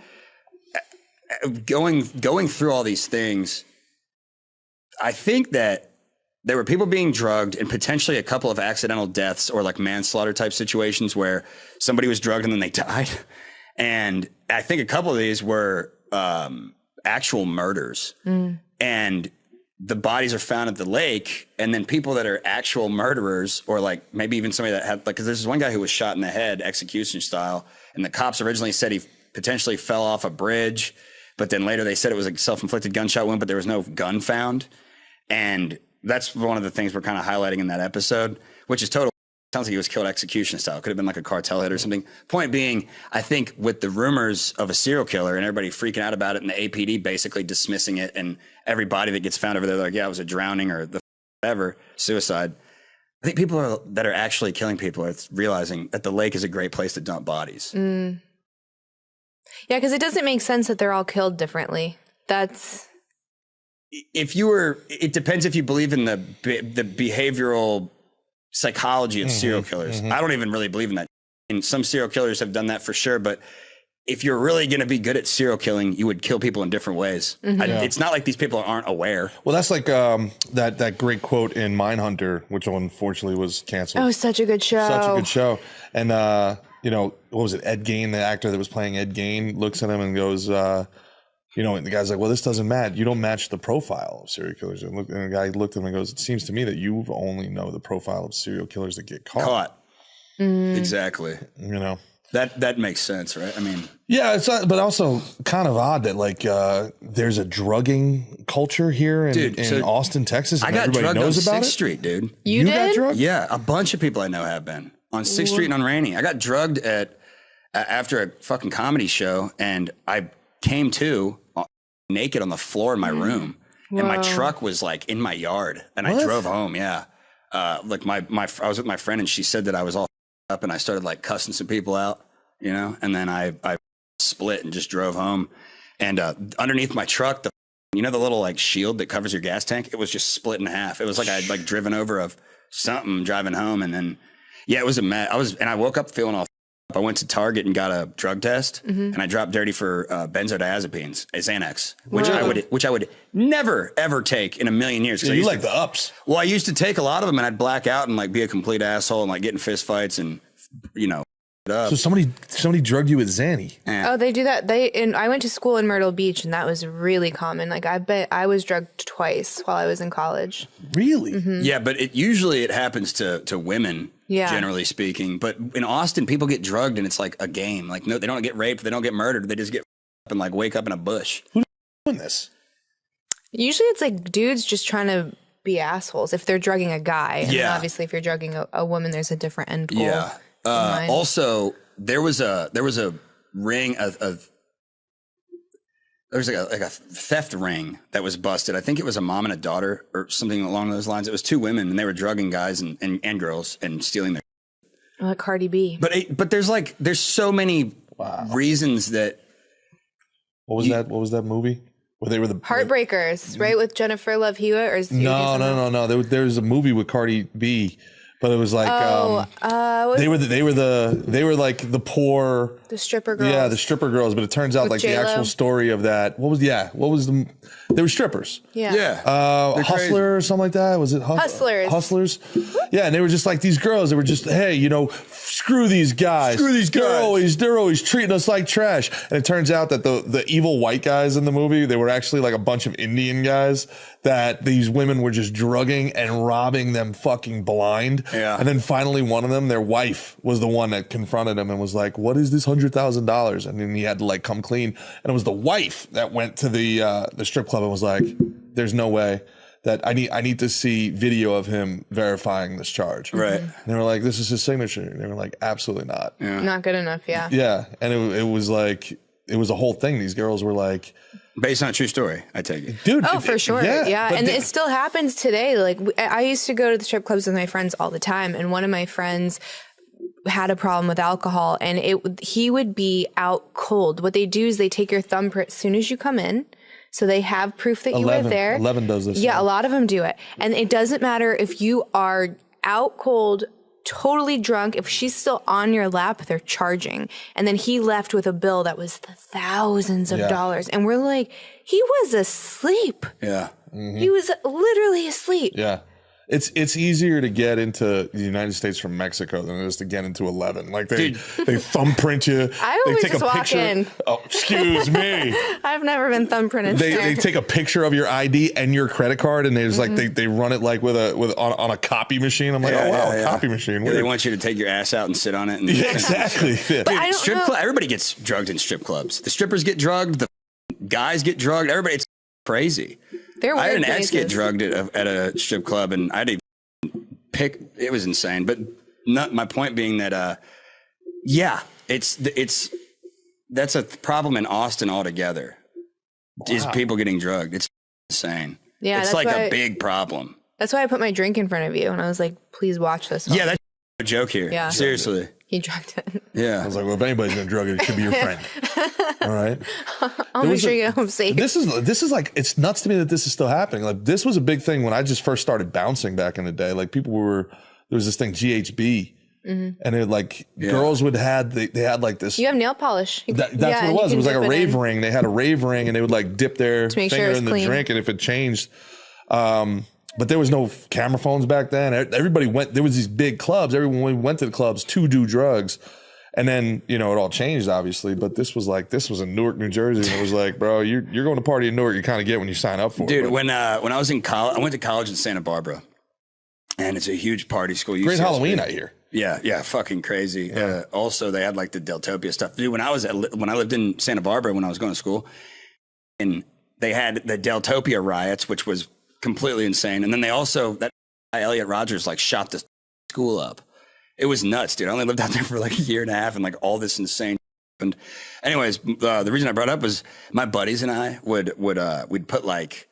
going through all these things, I think that there were people being drugged and potentially a couple of accidental deaths or like manslaughter type situations where somebody was drugged and then they died. And I think a couple of these were actual murders. And the bodies are found at the lake. And then people that are actual murderers or like maybe even somebody that had like, because there's this one guy who was shot in the head, execution style. And the cops originally said he potentially fell off a bridge. But then later they said it was a self-inflicted gunshot wound, but there was no gun found. And that's one of the things we're kind of highlighting in that episode, which is total. Sounds like he was killed execution style. Could have been like a cartel hit or something. Point being, I think with the rumors of a serial killer and everybody freaking out about it and the APD basically dismissing it and every body that gets found over there, they're like, yeah, it was a drowning or the whatever, suicide. I think people that are actually killing people are realizing that the lake is a great place to dump bodies. Yeah, because it doesn't make sense that they're all killed differently. It depends if you believe in the behavioral psychology of serial killers. I don't even really believe in that. And some serial killers have done that for sure. But if you're really going to be good at serial killing, you would kill people in different ways. It's not like these people aren't aware. Well, that's like that great quote in Mindhunter, which unfortunately was canceled. Oh, such a good show. Such a good show. And, you know, what was it? Ed Gein, the actor that was playing Ed Gein, looks at him and goes, you know, and the guy's like, well, this doesn't match. You don't match the profile of serial killers. And the guy looked at him and goes, it seems to me that you only know the profile of serial killers that get caught. Exactly. You know, that makes sense, right? I mean, yeah, it's but also kind of odd that like there's a drugging culture here in Austin, Texas, and I got everybody drugged knows on about 6th it. Street, dude. You got did? drugged? Yeah, a bunch of people I know have been on 6th Street and on Rainey. I got drugged after a fucking comedy show, and I came to naked on the floor in my room, and my truck was like in my yard, and I drove home. Yeah, like I was with my friend, and she said that I was all up, and I started like cussing some people out, you know, and then I split and just drove home, and underneath my truck, the little like shield that covers your gas tank, it was just split in half. It was like I'd like driven over something driving home, and then it was a mess. I woke up feeling all. I went to Target and got a drug test, and I dropped dirty for benzodiazepines, Xanax, which I would never ever take in a million years. Yeah, you like the ups. Well, I used to take a lot of them, and I'd black out and like be a complete asshole and like get in fist fights and up. So somebody drugged you with Xanny. Oh, they do that. I went to school in Myrtle Beach, and that was really common. Like I bet I was drugged twice while I was in college. Really? Yeah, but it usually happens to women. Yeah. Generally speaking, but in Austin, people get drugged and it's like a game. Like, no, they don't get raped, they don't get murdered, they just get up and like wake up in a bush. Who's doing this? Usually, it's like dudes just trying to be assholes if they're drugging a guy. And then obviously, if you're drugging a woman, there's a different end goal. Yeah. Also, there was a ring there was like a theft ring that was busted. I think it was a mom and a daughter or something along those lines. It was 2 women, and they were drugging guys and girls and stealing their. Like Cardi B. But there's so many reasons that. What was that movie? Where they were the Heartbreakers, right? With Jennifer Love Hewitt, or no. There was a movie with Cardi B, but it was like they were like the poor, the stripper girls. Yeah, the stripper girls. But it turns out with like J-Lo. the actual story of that. They were strippers. Yeah. Hustler or something like that. Was it Hustlers? Hustlers. Yeah, and they were just like these girls. They were just, hey, screw these guys. They're always treating us like trash. And it turns out that the evil white guys in the movie, they were actually like a bunch of Indian guys that these women were just drugging and robbing them fucking blind. Yeah. And then finally one of them, their wife, was the one that confronted him and was like, what is this $100,000? And then he had to like come clean. And it was the wife that went to the strip club and was like, there's no way that I need to see video of him verifying this charge. Right. And they were like, this is his signature. And they were like, absolutely not. Yeah. Not good enough. Yeah. Yeah. And it was like, it was a whole thing. These girls were like, based on a true story, I take it. dude. Oh, for sure. Yeah. And it still happens today. Like I used to go to the strip clubs with my friends all the time. And one of my friends had a problem with alcohol, and he would be out cold. What they do is they take your thumbprint as soon as you come in. So they have proof that you were there. 11 does this. Yeah, a lot of them do it. And it doesn't matter if you are out cold, totally drunk. If she's still on your lap, they're charging. And then he left with a bill that was the thousands of dollars. And we're like, he was asleep. Yeah. Mm-hmm. He was literally asleep. Yeah. It's easier to get into the United States from Mexico than it is to get into 11. Like they thumbprint you. I always they take just a walk picture. in. Oh, excuse me. I've never been thumbprinted. They take a picture of your ID and your credit card, and they just like they run it like on a copy machine. I'm like, a copy machine. Yeah, they want you to take your ass out and sit on it. And exactly. Yeah. But I don't know. Everybody gets drugged in strip clubs. The strippers get drugged. The guys get drugged. Everybody. It's crazy. I had an ex get drugged at a strip club, and I had to pick. It was insane. But my point being that, that's a problem in Austin altogether. Wow. Is people getting drugged? It's insane. Yeah, it's like a big problem. That's why I put my drink in front of you, and I was like, "Please watch this one." Yeah, that's a joke here. Yeah, seriously. He drugged it. Yeah, I was like, well, if anybody's gonna drug it, it should be your friend. All right. I'll make sure you get home safe. This is like, it's nuts to me that this is still happening. Like, this was a big thing when I just first started bouncing back in the day. Like, there was this thing, GHB. Mm-hmm. And it like girls would they had like this. You have nail polish. That's what it was. It was like a rave ring. They had a rave ring, and they would like dip their finger in the drink, and if it changed, but there was no camera phones back then. Everybody went. There was these big clubs. Everyone went to the clubs to do drugs, And then, you know, it all changed, obviously. But this was in Newark, New Jersey. And it was like, bro, you're going to party in Newark. You kind of get when you sign up for it. Dude, when I was in college, I went to college in Santa Barbara. And it's a huge party school. Great Halloween, I hear. Yeah, fucking crazy. Yeah. Also, they had like the Deltopia stuff. Dude, when I lived in Santa Barbara when I was going to school, and they had the Deltopia riots, which was completely insane. And then they also, that Elliot Rodgers like shot the school up. It was nuts, dude. I only lived out there for like a year and a half, and like all this insane happened. Anyways, the reason I brought it up was my buddies and I we'd put like,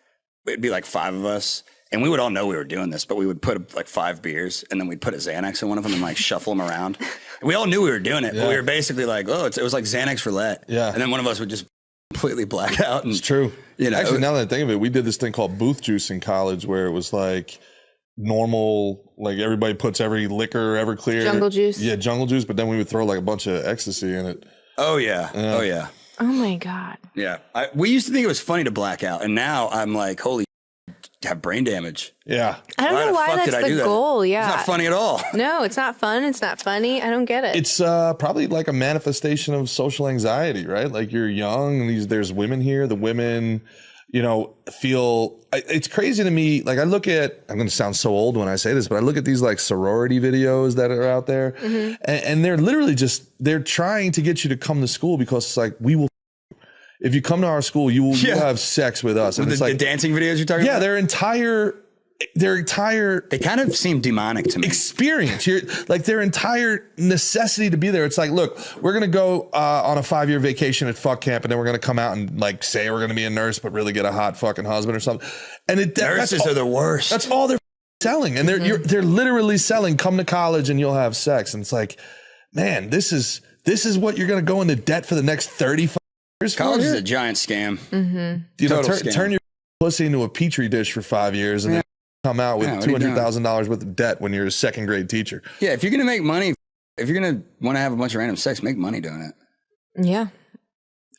it'd be like 5 of us, and we would all know we were doing this, but we would put like 5 beers, and then we'd put a Xanax in one of them and like shuffle them around. And we all knew we were doing it, but we were basically like, oh, it was like Xanax roulette. Yeah. And then one of us would just completely black out. And, it's true. You know, actually, now that I think of it, we did this thing called booth juice in college where it was like normal, like everybody puts every liquor, Everclear. Jungle juice. Yeah, jungle juice, but then we would throw like a bunch of ecstasy in it. Oh, yeah. Oh, yeah. Oh, my God. Yeah. We used to think it was funny to black out, and now I'm like, holy have brain damage. Yeah. I don't know why that's the goal. Yeah. It's not funny at all. No, it's not fun. It's not funny. I don't get it. It's probably like a manifestation of social anxiety, right? Like you're young and there's women here. The women, you know, it's crazy to me. Like I'm going to sound so old when I say this, but I look at these like sorority videos that are out there and they're literally they're trying to get you to come to school because it's like, if you come to our school, you will have sex with us. And it's like the dancing videos you're talking about? Yeah, their entire they kind of seem demonic to me. Experience. Like their entire necessity to be there. It's like, look, we're going to go on a 5-year vacation at fuck camp, and then we're going to come out and like say we're going to be a nurse, but really get a hot fucking husband or something. And nurses are the worst. That's all they're selling. And they're literally selling, come to college and you'll have sex. And it's like, man, this is what you're going to go into debt for the next 35 years. College is a giant scam. Mm-hmm. You know, turn your pussy into a petri dish for 5 years and then come out with $200,000 worth of debt when you're a second grade teacher. Yeah, if you're going to make money, if you're going to want to have a bunch of random sex, make money doing it. Yeah.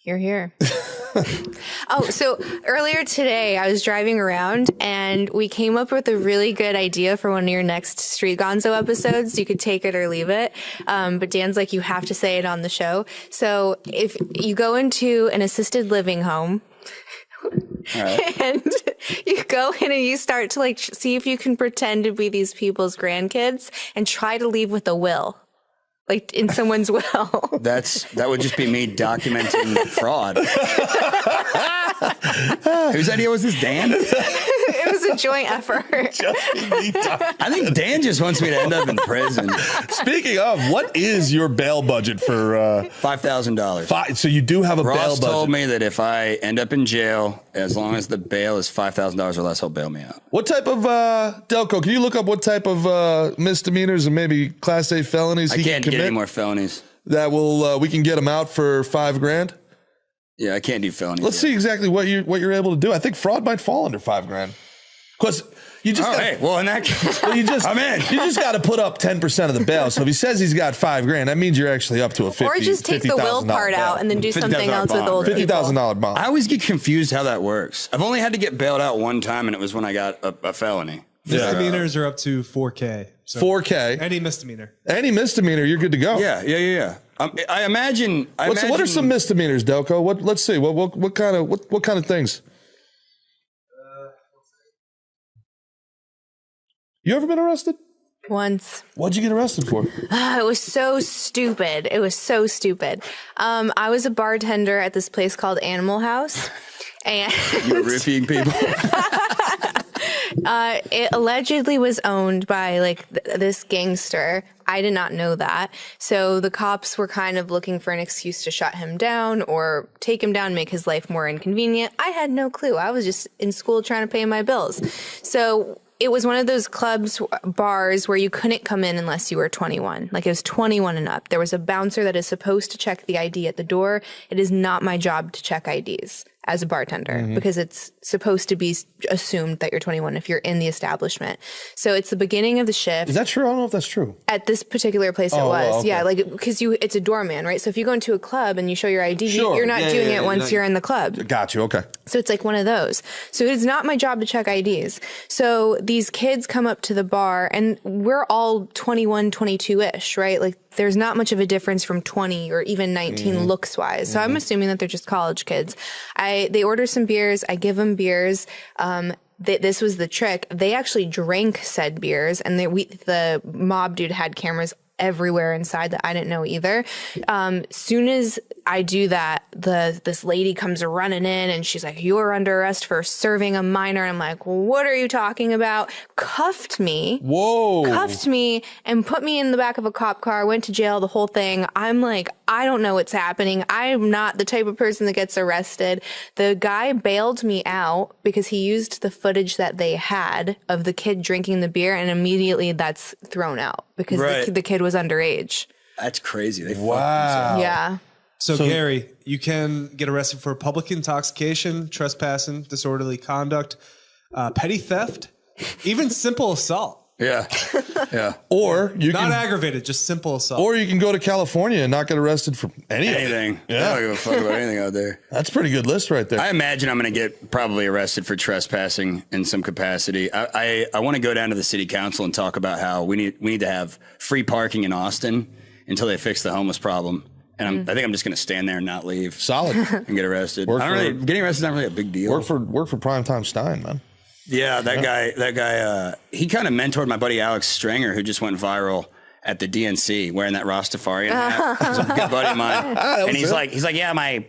Here. Oh, so earlier today I was driving around and we came up with a really good idea for one of your next Street Gonzo episodes. You could take it or leave it. But Dan's like, you have to say it on the show. So if you go into an assisted living home, and you go in and you start to like see if you can pretend to be these people's grandkids and try to leave with a will, like in someone's will. That would just be me documenting fraud. Whose idea was this, Dan? It was a joint effort. I think Dan just wants me to end up in prison. Speaking of, what is your bail budget for $5,000? So you do have a bail budget. Ross told me that if I end up in jail, as long as the bail is $5,000 or less, he'll bail me out. What type of Delco? Can you look up what type of misdemeanors and maybe Class A felonies he can commit? I can't get any more felonies. That will we can get him out for $5,000. Yeah, I can't do felonies. Let's see exactly what you're able to do. I think fraud might fall under $5,000. Because you just in that case, I'm in. You just got to put up 10% of the bail. So if he says he's got $5,000, that means you're actually up to a $50,000. Or just take the will part out and then do something else with old people. $50,000 bond. I always get confused how that works. I've only had to get bailed out one time, and it was when I got a felony. Misdemeanors are up to $4,000. So 4K. Any misdemeanor. Any misdemeanor, you're good to go. Yeah. I imagine. What are some misdemeanors, Delco? Let's see. What kind of things? You ever been arrested? Once. What'd you get arrested for? It was so stupid. I was a bartender at this place called Animal House. And you were roofing people? It allegedly was owned by like this gangster. I did not know that. So the cops were kind of looking for an excuse to shut him down or take him down, make his life more inconvenient. I had no clue. I was just in school trying to pay my bills. So it was one of those clubs, bars where you couldn't come in unless you were 21. Like it was 21 and up. There was a bouncer that is supposed to check the ID at the door. It is not my job to check IDs as a bartender because it's supposed to be assumed that you're 21 if you're in the establishment. So it's the beginning of the shift. Is that true? I don't know if that's true. At this particular place, it was. Okay. Yeah, like because it's a doorman, right? So if you go into a club and you show your ID, you're not doing it once you're in the club. Got you. Okay. So it's like one of those. So it's not my job to check IDs. So these kids come up to the bar and we're all 21, 22-ish, right? Like there's not much of a difference from 20 or even 19 looks wise. So I'm assuming that they're just college kids. They order some beers. I give them beers. This was the trick. They actually drank said beers, and the mob dude had cameras everywhere inside that I didn't know either. Soon as I do that, this lady comes running in and she's like, "You're under arrest for serving a minor." And I'm like, "What are you talking about?" Cuffed me. Whoa. Cuffed me and put me in the back of a cop car, went to jail, the whole thing. I'm like, I don't know what's happening. I'm not the type of person that gets arrested. The guy bailed me out because he used the footage that they had of the kid drinking the beer, and immediately that's thrown out because the kid was underage. That's crazy. They Wow. Yeah. So, Gary, you can get arrested for public intoxication, trespassing, disorderly conduct, petty theft, even simple assault. Yeah. Yeah. Or you Not can, aggravated, just simple assault. or you can go to California and not get arrested for anything. I Yeah. don't give a fuck about anything out there. That's a pretty good list right there. I imagine I'm going to get probably arrested for trespassing in some capacity. I want to go down to the city council and talk about how we need to have free parking in Austin until they fix the homeless problem. And I think I'm just going to stand there and not leave. Solid. And get arrested. Getting arrested is not really a big deal. Work for Primetime Stein, man. Yeah, that guy, he kind of mentored my buddy Alex Stringer, who just went viral at the DNC wearing that Rastafarian hat. He's a good buddy of mine. And he's like, yeah, my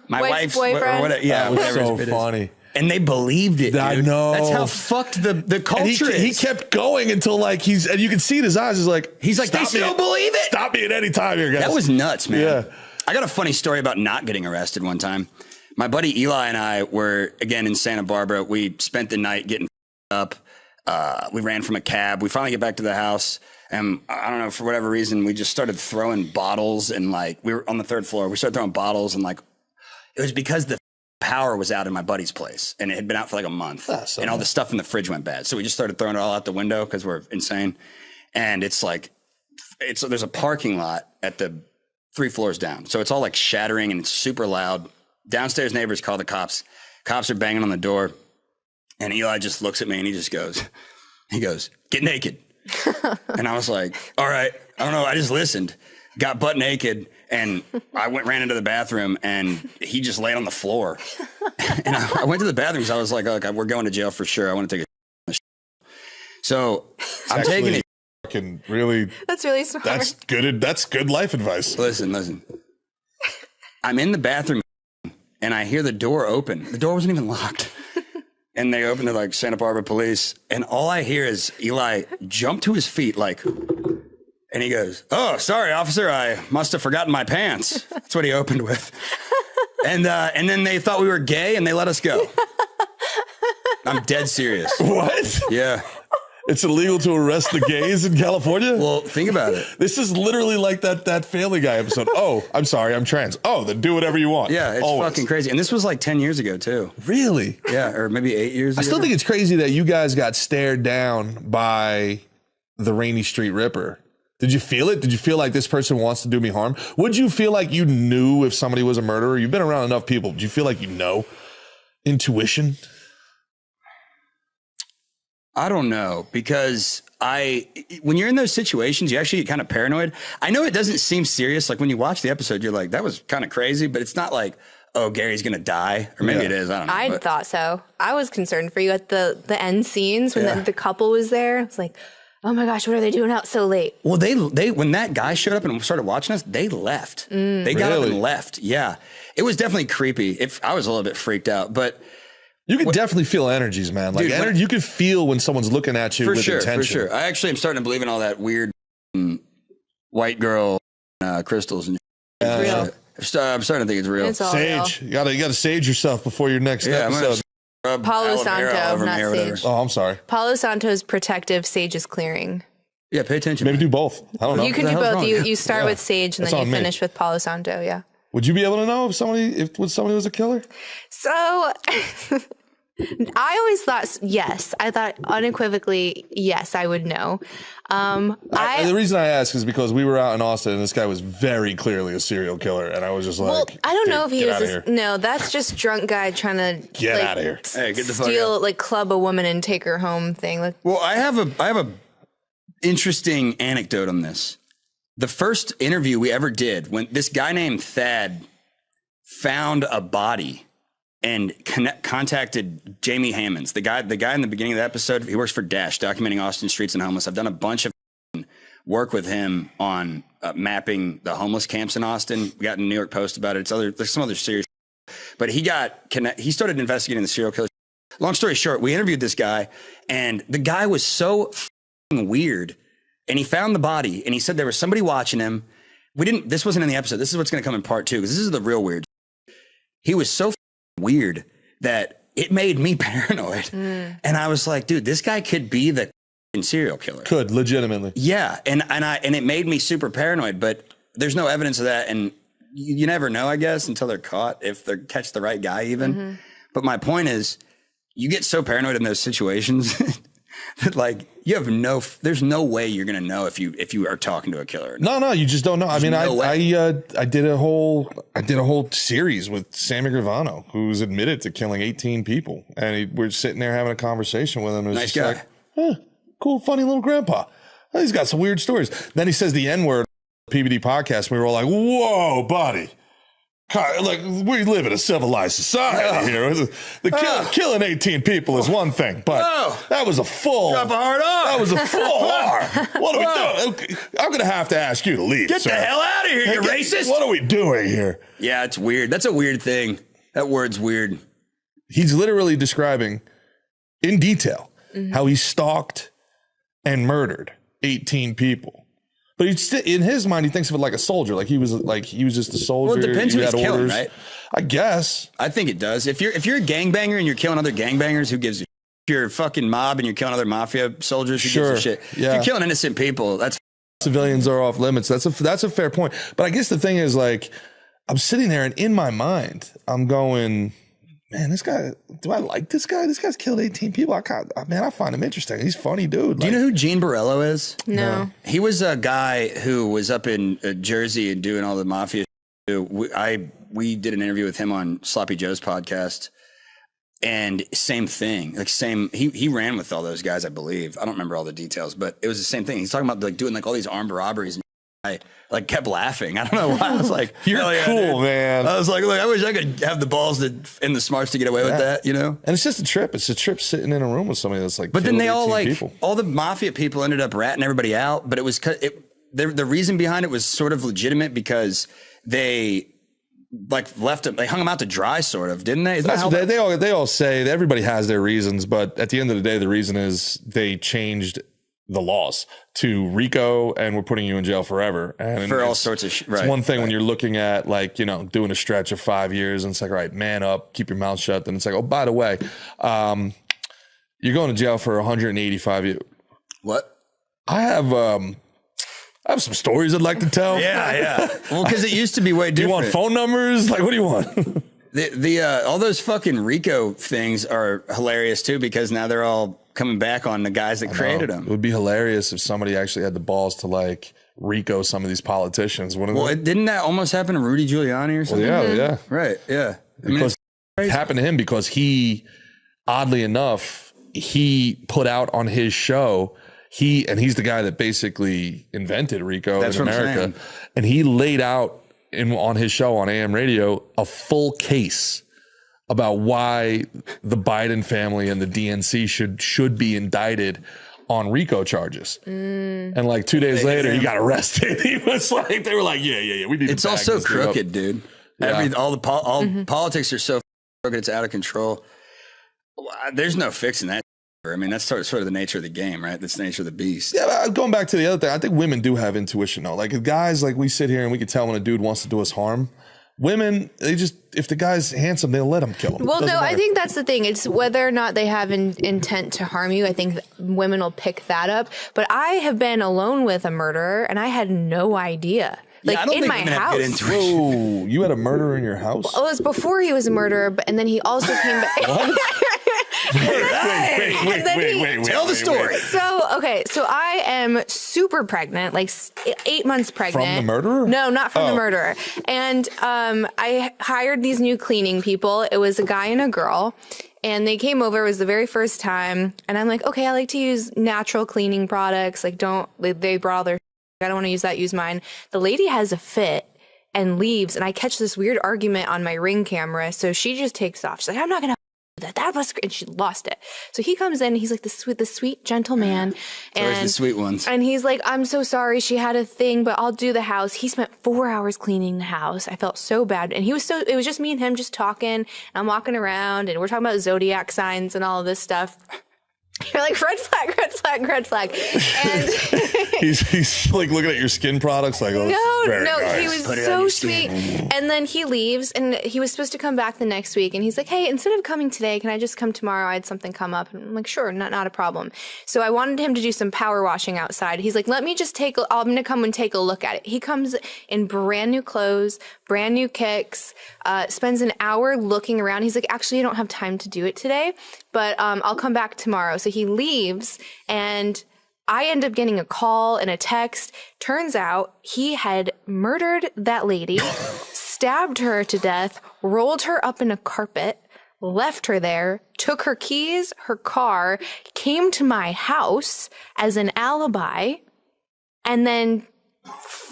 wife's boyfriend. or whatever, yeah, That was whatever so his bit is. funny. And they believed it, dude. I know. That's how fucked the culture And he is. kept going until and you can see in his eyes. He's like, they still believe it. Stop me at any time here, guys. That was nuts, man. Yeah. I got a funny story about not getting arrested one time. My buddy Eli and I were, again, in Santa Barbara. We spent the night getting up. We ran from a cab. We finally get back to the house. And I don't know, for whatever reason, we just started throwing bottles. And we were on the third floor. We started throwing bottles. And it was because the power was out in my buddy's place. And it had been out for like a month. And all the stuff in the fridge went bad. So we just started throwing it all out the window because we're insane. And there's a parking lot at the 3 floors down. So it's all like shattering and it's super loud. Downstairs neighbors call the cops. Cops are banging on the door. And Eli just looks at me and he goes, "Get naked." And I was like, all right, I don't know. I just listened, got butt naked, and I ran into the bathroom and he just laid on the floor. And I went to the bathroom because I was like, we're going to jail for sure. I want to take a So I'm taking it. Really, That's really smart. that's good. That's good life advice. Listen. I'm in the bathroom and I hear the door open. The door wasn't even locked. And they opened it like Santa Barbara police. And all I hear is Eli jump to his feet and he goes, "Oh, sorry, officer. I must have forgotten my pants." That's what he opened with. And then they thought we were gay and they let us go. I'm dead serious. What? Yeah. It's illegal to arrest the gays in California? Well, think about it. This is literally like that Family Guy episode. "Oh, I'm sorry, I'm trans." "Oh, then do whatever you want." Yeah, it's Always. fucking crazy. And this was like 10 years ago, too. Really? Yeah, or maybe 8 years ago. I still think it's crazy that you guys got stared down by the Rainey Street Ripper. Did you feel it? Did you feel like this person wants to do me harm? Would you feel like you knew if somebody was a murderer? You've been around enough people. Do you feel like you know? Intuition? I don't know, because when you're in those situations, you actually get kind of paranoid. I know it doesn't seem serious. Like when you watch the episode, you're like, that was kind of crazy, but it's not like, oh, Gary's going to die. Or maybe it is. I don't know. I thought so. I was concerned for you at the end scenes when the couple was there. I was like, oh my gosh, what are they doing out so late? Well, they when that guy showed up and started watching us, they left. They got up and left. Yeah. It was definitely creepy. I was a little bit freaked out, but you can definitely feel energies, man. Like, dude, you can feel when someone's looking at you with intention. For sure. I actually am starting to believe in all that weird white girl crystals and It's real. I'm starting to think it's real. It's all sage. real. You gotta sage yourself before your next episode. Palo Santo, not sage. Oh, I'm sorry. Palo Santo is protective, sage is clearing. Yeah, pay attention. Maybe do both. I don't know. You can do both. You start with sage and then you finish with Palo Santo. Yeah. Would you be able to know if somebody was a killer? So I always thought yes. I thought unequivocally yes, I would know. The reason I ask is because we were out in Austin and this guy was very clearly a serial killer, and I was just like, well, I don't know if he get was. outta here. No, that's just drunk guy trying to Get out of here. Hey, get the fuck steal, out. like club a woman and take her home thing. Like, Well, I have a interesting anecdote on this. The first interview we ever did, when this guy named Thad found a body and contacted Jamie Hammonds, the guy in the beginning of the episode. He works for Dash, documenting Austin streets and homeless. I've done a bunch of work with him on mapping the homeless camps in Austin. We got in the New York Post about it. There's some other serious, but he started investigating the serial killers. Long story short, we interviewed this guy, and the guy was so weird. And he found the body, and he said there was somebody watching him. This wasn't in the episode. This is what's going to come in part 2, because this is the real weird. He was so weird that it made me paranoid. And I was like, dude, this guy could be the serial killer. Could, legitimately. Yeah. And it made me super paranoid, but there's no evidence of that. And you never know, I guess, until they're caught, if they catch the right guy even. But my point is, you get so paranoid in those situations that like there's no way you're gonna know if you are talking to a killer. No, you just don't know. There's I did a whole series with Sammy Gravano, who's admitted to killing 18 people, and we're sitting there having a conversation with him. And Nice just guy. like, cool, funny little grandpa. He's got some weird stories. Then he says the N-word on the PBD podcast. And we were all like, whoa, buddy. Like, we live in a civilized society here. Killing 18 people is one thing, but that was a full. Drop a hard R. That was a full R. What are we doing? I'm going to have to ask you to leave. Get sir. the hell out of here, you racist. What are we doing here? Yeah, it's weird. That's a weird thing. That word's weird. He's literally describing in detail how he stalked and murdered 18 people. But in his mind, he thinks of it like a soldier. Like he was just a soldier. Well, it depends who He he's had killing, orders. right? I guess. I think it does. If you're a gangbanger and you're killing other gangbangers, who gives a shit? If you're a fucking mob and you're killing other mafia soldiers, who gives a shit? Yeah. If you're killing innocent people, that's Civilians are off limits. That's a fair point. But I guess the thing is, like, I'm sitting there and in my mind, I'm going, man, this guy, do I like this guy? This guy's killed 18 people. I find him interesting. He's a funny dude. Do you know who Gene Borello is? no. He was a guy who was up in Jersey and doing all the mafia. We did an interview with him on Sloppy Joe's podcast, and same thing. He ran with all those guys, I believe. I don't remember all the details, but it was the same thing. He's talking about like doing like all these armed robberies, and I like kept laughing. I don't know why. I was like, You're hell yeah, cool, dude. man. I was like, look, I wish I could have the balls and the smarts to get away with that, you know? And it's just a trip. It's a trip sitting in a room with somebody that's like, But then they killed all 18 like people. all the mafia people ended up ratting everybody out. But it was the reason behind it was sort of legitimate because they like they hung them out to dry, sort of, didn't they? That's what they all say. That everybody has their reasons, but at the end of the day, the reason is they changed the laws to RICO, and we're putting you in jail forever. And for all sorts of shit. Right. It's one thing when you're looking at like, you know, doing a stretch of 5 years and it's like, all right, man up, keep your mouth shut. Then it's like, oh, by the way, you're going to jail for 185 years. What? I have some stories I'd like to tell. Yeah. Well, because it used to be way Do you different. want phone numbers? Like, what do you want? The all those fucking RICO things are hilarious too, because now they're all coming back on the guys that created them. It would be hilarious if somebody actually had the balls to like RICO some of these politicians. Well, didn't that almost happen to Rudy Giuliani or something? yeah. Right. Yeah. Because it happened to him because he, oddly enough, he put out on his show, he's the guy that basically invented RICO That's in what I'm America. saying. And he laid out on his show on AM radio a full case about why the Biden family and the DNC should be indicted on RICO charges. And like 2 days later, he got arrested. He was like, they were like, yeah, we need to It's all bag so this dude up. crooked, dude. Yeah. All politics are so crooked, it's out of control. There's no fixing that. I mean, that's sort of the nature of the game, right? That's the nature of the beast. Yeah, going back to the other thing, I think women do have intuition though. Like guys, like we sit here and we can tell when a dude wants to do us harm. Women, if the guy's handsome, they'll let him kill him. Well, no, I think that's the thing. It's whether or not they have intent to harm you. I think women will pick that up. But I have been alone with a murderer and I had no idea. Like I don't in think my women have good house. intuition. Whoa, you had a murderer in your house? Well, it was before he was a murderer, and then he also came back. Wait. Tell the story. So I am super pregnant, like 8 months pregnant. From the murderer? No, not from the murderer. And I hired these new cleaning people. It was a guy and a girl. And they came over. It was the very first time. And I'm like, okay, I like to use natural cleaning products. Like, they brought all their, I don't want to use that, use mine. The lady has a fit and leaves. And I catch this weird argument on my Ring camera. So she just takes off. She's like, I'm not going to that was, and she lost it. So he comes in, he's like the sweet, gentle man. And the sweet ones. And he's like, I'm so sorry, she had a thing, but I'll do the house. He spent 4 hours cleaning the house. I felt so bad. And it was just me and him just talking. And I'm walking around and we're talking about zodiac signs and all of this stuff. You're like, red flag. And he's like looking at your skin products like, oh, no, nice. he was so sweet. And then he leaves and he was supposed to come back the next week. And he's like, hey, instead of coming today, can I just come tomorrow? I had something come up. And I'm like, sure, not a problem. So I wanted him to do some power washing outside. He's like, let me just I'm going to come and take a look at it. He comes in brand new clothes, brand new kicks, spends an hour looking around. He's like, actually, I don't have time to do it today, but I'll come back tomorrow. So he leaves and I end up getting a call and a text. Turns out he had murdered that lady, stabbed her to death, rolled her up in a carpet, left her there, took her keys, her car, came to my house as an alibi, and then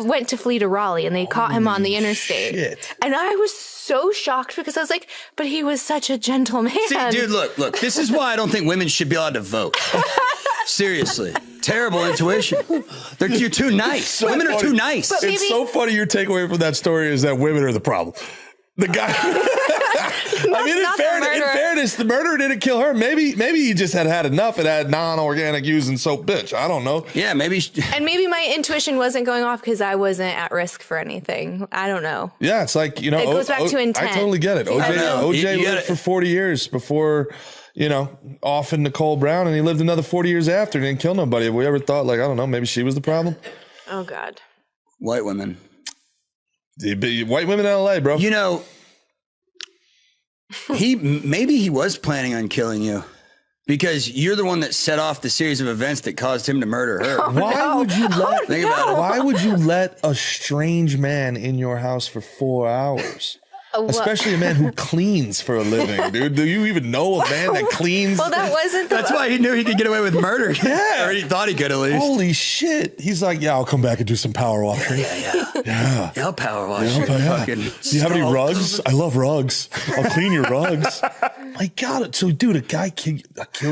went to flee to Raleigh, and they caught him on the interstate. Shit. And I was so shocked because I was like, but he was such a gentle man. See, dude, look, this is why I don't think women should be allowed to vote. Seriously. Terrible intuition. You're too nice. Women are too nice. But It's so funny your takeaway from that story is that women are the problem. The guy. I mean, in fairness, the murderer didn't kill her. Maybe he just had enough and had non-organic using soap bitch. I don't know. Yeah, maybe. And maybe my intuition wasn't going off because I wasn't at risk for anything. I don't know. Yeah, it's like, you know. It goes back to intent. I totally get it. OJ You lived for 40 years before, off in Nicole Brown, and he lived another 40 years after and didn't kill nobody. Have we ever thought, like, I don't know, maybe she was the problem? Oh, God. White women. White women in LA, bro. Maybe he was planning on killing you because you're the one that set off the series of events that caused him to murder her. Why would you let a strange man in your house for 4 hours? Especially a man who cleans for a living, dude. Do you even know a man that cleans? Well, that wasn't That's why he knew he could get away with murder. Yeah. Or he thought he could at least. Holy shit. He's like, yeah, I'll come back and do some power washing. Yeah, I'll power wash. Do you have any rugs? I love rugs. I'll clean your rugs. My God. So, dude, a guy killed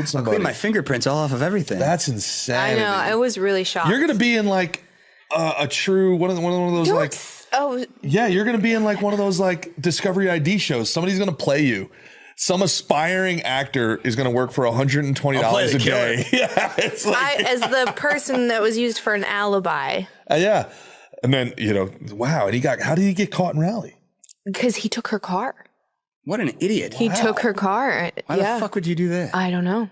somebody. Clean my fingerprints all off of everything. That's insane. I know. I was really shocked. You're going to be in like a true, one of those like... Oh, yeah, you're going to be in like one of those like Discovery ID shows. Somebody's going to play you. Some aspiring actor is going to work for $120 a day. Yeah, it's like as the person that was used for an alibi. Yeah. And then, wow. And how did he get caught in Raleigh? Because he took her car. What an idiot. He took her car. Why the fuck would you do that? I don't know.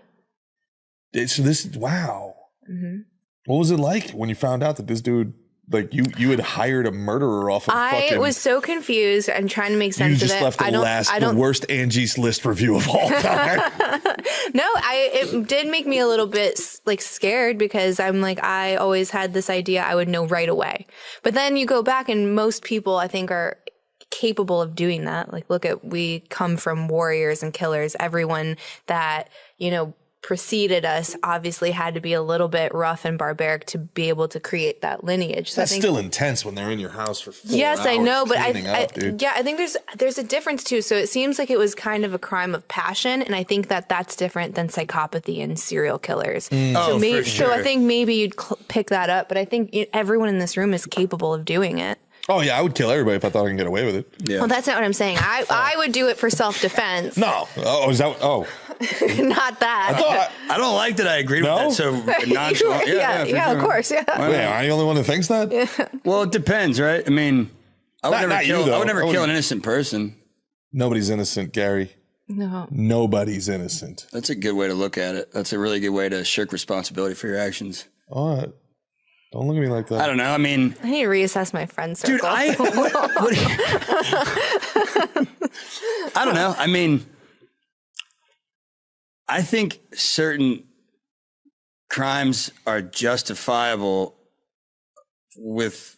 Wow. Mm-hmm. What was it like when you found out that this dude, like you had hired a murderer off of I was so confused and trying to make sense of it. You just left the worst Angie's List review of all time. No, it did make me a little bit like scared because I'm like, I always had this idea I would know right away. But then you go back and most people I think are capable of doing that. Like, we come from warriors and killers. Everyone that, preceded us obviously had to be a little bit rough and barbaric to be able to create that lineage. So that's still intense when they're in your house for 4 hours. Yes, I know, but I think there's a difference too. So it seems like it was kind of a crime of passion, and I think that's different than psychopathy and serial killers. So I think maybe you'd pick that up, but I think everyone in this room is capable of doing it. Oh yeah, I would kill everybody if I thought I could get away with it. Yeah. Well, that's not what I'm saying. I would do it for self-defense. No. Oh, is that? Oh. Not that. I don't like that I agreed with that so nonchalant. Yeah, of course. Yeah. Wait, am I the only one that thinks that? Yeah. Well, it depends, right? I mean, I would never kill an innocent person. Nobody's innocent, Gary. No. Nobody's innocent. That's a good way to look at it. That's a really good way to shirk responsibility for your actions. All right. Don't look at me like that. I don't know. I mean, I need to reassess my friend circle. Dude, I don't know. I mean, I think certain crimes are justifiable with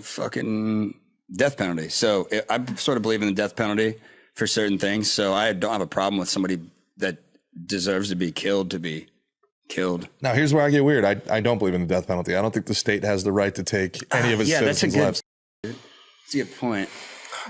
fucking death penalty. So I sort of believe in the death penalty for certain things. So I don't have a problem with somebody that deserves to be killed to be killed. Now, here's where I get weird. I don't believe in the death penalty. I don't think the state has the right to take any of its citizens' lives. That's a good point.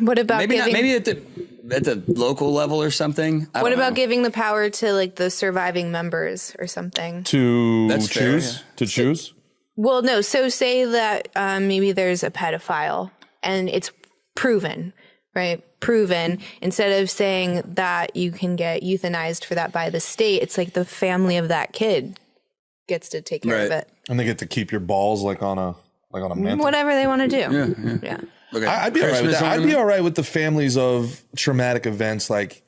What about Maybe at the local level or something. What about giving the power to like the surviving members or something? To That's fair, choose? yeah. To choose? Well, no. So say that maybe there's a pedophile and it's proven, right? Proven. Instead of saying that you can get euthanized for that by the state, it's like the family of that kid gets to take care of it. And they get to keep your balls like on a mantle. Whatever they want to do. Yeah. I'd be all right with that. I'd be all right with the families of traumatic events. Like,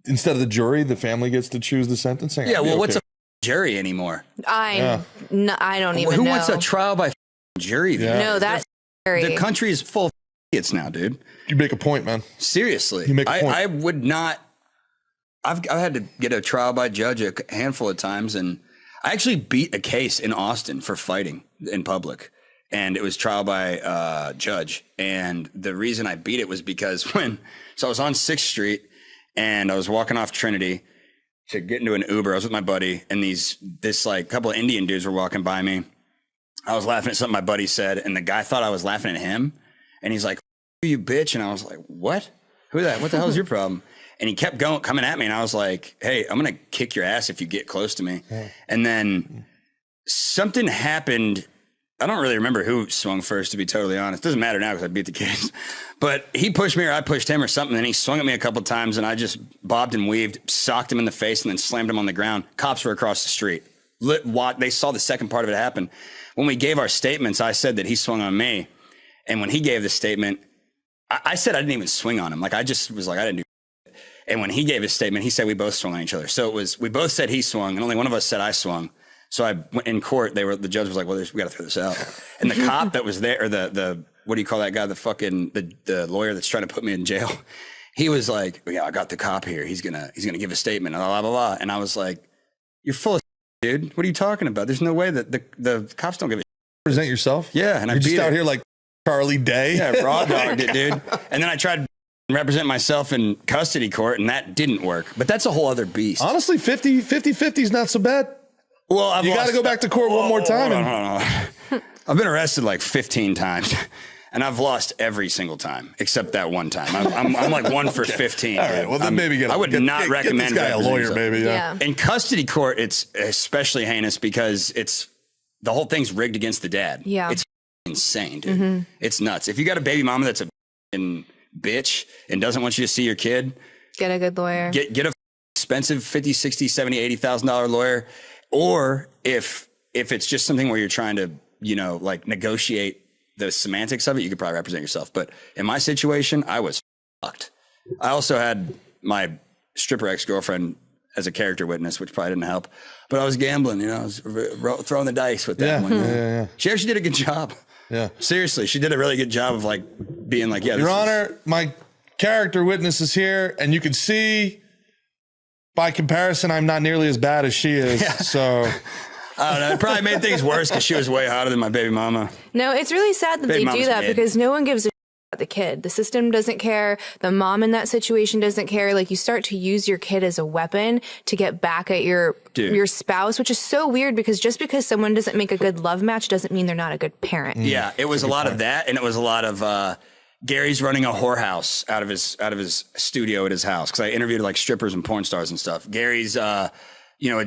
instead of the jury, the family gets to choose the sentencing. Yeah, well, what's a jury anymore? I don't even know. Who wants a trial by jury? Yeah. No, that's scary. The country is full of idiots now, dude. You make a point, man. Seriously. You make a point. I would not. I've had to get a trial by judge a handful of times, and I actually beat a case in Austin for fighting in public. And it was trial by judge. And the reason I beat it was because so I was on 6th Street and I was walking off Trinity to get into an Uber. I was with my buddy and this like couple of Indian dudes were walking by me. I was laughing at something my buddy said and the guy thought I was laughing at him. And he's like, "You bitch." And I was like, "What? Who that? What the hell is your problem?" And he kept coming at me. And I was like, "Hey, I'm going to kick your ass if you get close to me." Yeah. And then something happened. I don't really remember who swung first, to be totally honest. Doesn't matter now because I beat the case. But he pushed me or I pushed him or something. And he swung at me a couple of times and I just bobbed and weaved, socked him in the face and then slammed him on the ground. Cops were across the street. They saw the second part of it happen. When we gave our statements, I said that he swung on me. And when he gave the statement, I said I didn't even swing on him. Like I just was like, I didn't do it. And when he gave his statement, he said we both swung on each other. So we both said he swung and only one of us said I swung. So I went in court. The judge was like, "Well, we got to throw this out." And the cop that was there, or the what do you call that guy? The lawyer that's trying to put me in jail. He was like, "Yeah, I got the cop here. He's gonna give a statement." Blah blah blah. And I was like, "You're full of shit, dude. What are you talking about? There's no way that the cops don't give a shit." Present yourself. Yeah, and you're just out here like Charlie Day. Yeah, raw dogged it, dude. And then I tried to represent myself in custody court, and that didn't work. But that's a whole other beast. Honestly, 50-50 is not so bad. Well, you got to go back to court one more time. Hold on. I've been arrested like 15 times, and I've lost every single time except that one time. I'm like 1 for 15. All right, well then maybe I would not recommend get this guy a lawyer, maybe. Yeah. In custody court, it's especially heinous because the whole thing's rigged against the dad. Yeah, it's insane, dude. Mm-hmm. It's nuts. If you got a baby mama that's a bitch and doesn't want you to see your kid, get a good lawyer. Get a expensive $50,000, $60,000, $70,000, $80,000 lawyer. Or if it's just something where you're trying to, like negotiate the semantics of it, you could probably represent yourself. But in my situation, I was fucked. I also had my stripper ex-girlfriend as a character witness, which probably didn't help. But I was gambling, I was throwing the dice with that one. Yeah. She actually did a good job. Yeah. Seriously, she did a really good job of like being like, yeah. Your Honor, my character witness is here, and you can see by comparison, I'm not nearly as bad as she is. Yeah. So I don't know. It probably made things worse because she was way hotter than my baby mama. No, it's really sad that they do that because no one gives a about the kid. The system doesn't care. The mom in that situation doesn't care. Like you start to use your kid as a weapon to get back at your spouse, which is so weird because just because someone doesn't make a good love match doesn't mean they're not a good parent. Yeah, it was a lot of that, and it was a lot of Gary's running a whorehouse out of his studio at his house because I interviewed like strippers and porn stars and stuff. Gary's a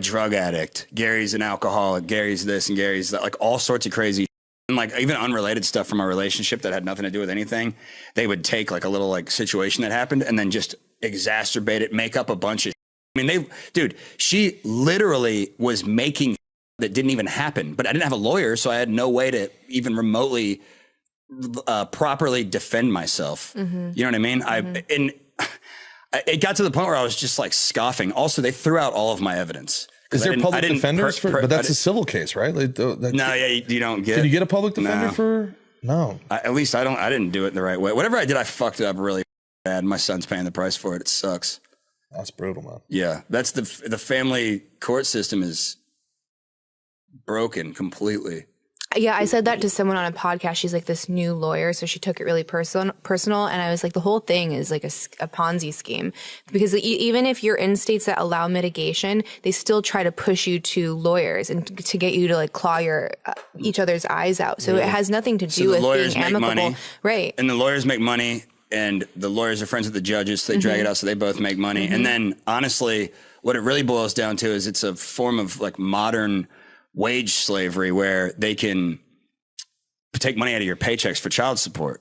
drug addict. Gary's an alcoholic. Gary's this and Gary's that, like all sorts of crazy and like even unrelated stuff from our relationship that had nothing to do with anything. They would take like a little like situation that happened and then just exacerbate it, make up a bunch of. I mean, she literally was making that didn't even happen. But I didn't have a lawyer, so I had no way to even remotely properly defend myself. Mm-hmm. You know what I mean? Mm-hmm. It got to the point where I was just like scoffing. Also, they threw out all of my evidence. Is there public defenders for? But that's a civil case, right? Like, no, yeah, you don't get. Can you get a public defender for? No. At least I didn't do it the right way. Whatever I did, I fucked it up really bad. My son's paying the price for it. It sucks. That's brutal, man. Yeah, that's the family court system is broken completely. Yeah, I said that to someone on a podcast. She's like this new lawyer, so she took it really personal. And I was like, the whole thing is like a Ponzi scheme, because even if you're in states that allow mitigation, they still try to push you to lawyers and to get you to like claw your each other's eyes out. So it has nothing to do with being amicable, money, right? And the lawyers make money, and the lawyers are friends with the judges, so they drag it out, so they both make money. And then, honestly, what it really boils down to is it's a form of like modern wage slavery where they can take money out of your paychecks for child support.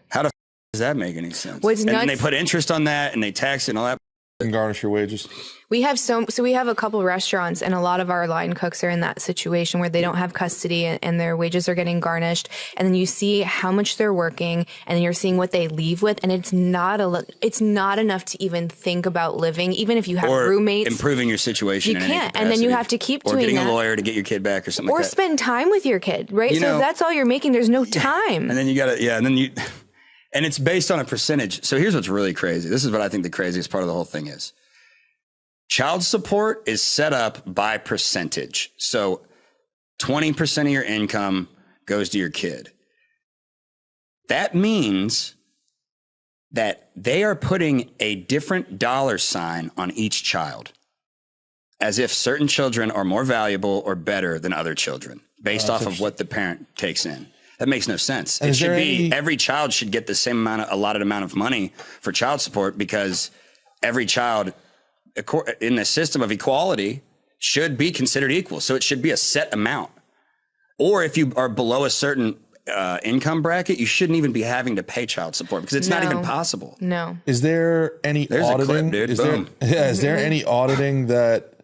How the does that make any sense? What's and nuts, then they put interest on that and they tax it and all that. And garnish your wages. we have so we have a couple restaurants, and a lot of our line cooks are in that situation where they don't have custody and their wages are getting garnished. And then you see how much they're working, and then you're seeing what they leave with, and it's not enough to even think about living, even if you have or roommates. Improving your situation. You can't, and then you have to keep doing that. Or getting a lawyer to get your kid back or something or like that. spend time with your kid, right? So if that's all you're making, there's no time. And then you got to, and it's based on a percentage. So here's what's really crazy. This is what I think the craziest part of the whole thing is. Child support is set up by percentage. So 20% of your income goes to your kid. That means that they are putting a different dollar sign on each child, as if certain children are more valuable or better than other children based off of what the parent takes in. That makes no sense. It should be every child should get the same allotted amount of money for child support, because every child in the system of equality should be considered equal. So it should be a set amount. Or if you are below a certain income bracket, you shouldn't even be having to pay child support, because it's not even possible. No. Is there any auditing? Is there any auditing that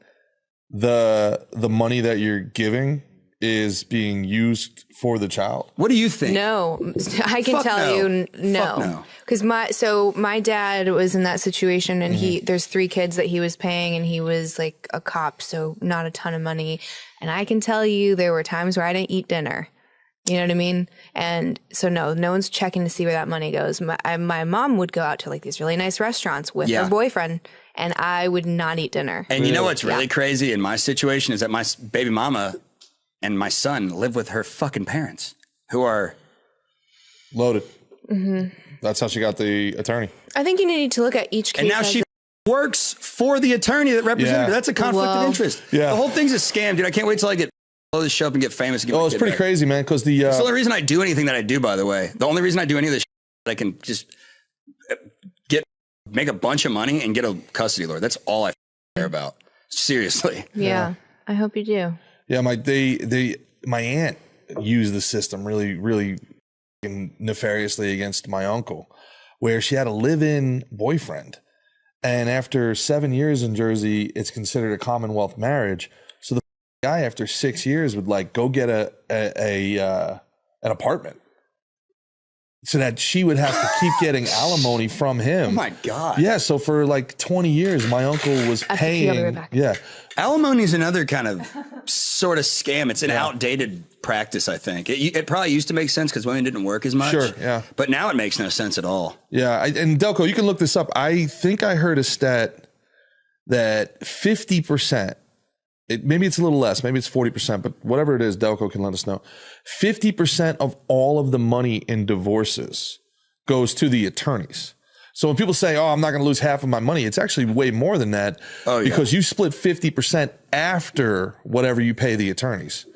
the money that you're giving is being used for the child? What do you think? No, I can tell you no. Because my dad was in that situation, and there's 3 kids that he was paying, and he was like a cop, so not a ton of money. And I can tell you there were times where I didn't eat dinner. You know what I mean? And so no one's checking to see where that money goes. My mom would go out to like these really nice restaurants with her boyfriend, and I would not eat dinner. And you know what's really crazy in my situation is that my baby mama and my son live with her fucking parents, who are loaded. That's how she got the attorney. I think you need to look at each case. And now she works for the attorney that represented her. That's a conflict of interest. Yeah. The whole thing's a scam, dude. I can't wait till I blow this show up and get famous. And it's pretty crazy, man. Because it's the only reason I do anything that I do, by the way. The only reason I do any of this I can just make a bunch of money and get a custody lawyer. That's all I care about. Seriously. Yeah. I hope you do. Yeah, my aunt used the system really, really nefariously against my uncle, where she had a live-in boyfriend, and after 7 years in Jersey, it's considered a Commonwealth marriage. So the guy, after 6 years, would like go get an apartment, so that she would have to keep getting alimony from him. Oh my God. Yeah. So for like 20 years, my uncle was paying. Yeah. Alimony is another kind of sort of scam. It's an outdated practice, I think. It probably used to make sense because women didn't work as much. Sure, yeah. But now it makes no sense at all. Yeah, and Delco, you can look this up. I think I heard a stat that 50%, maybe it's a little less, maybe it's 40%, but whatever it is, Delco can let us know. 50% of all of the money in divorces goes to the attorneys. So when people say, I'm not going to lose half of my money, it's actually way more than that, because you split 50% after whatever you pay the attorneys.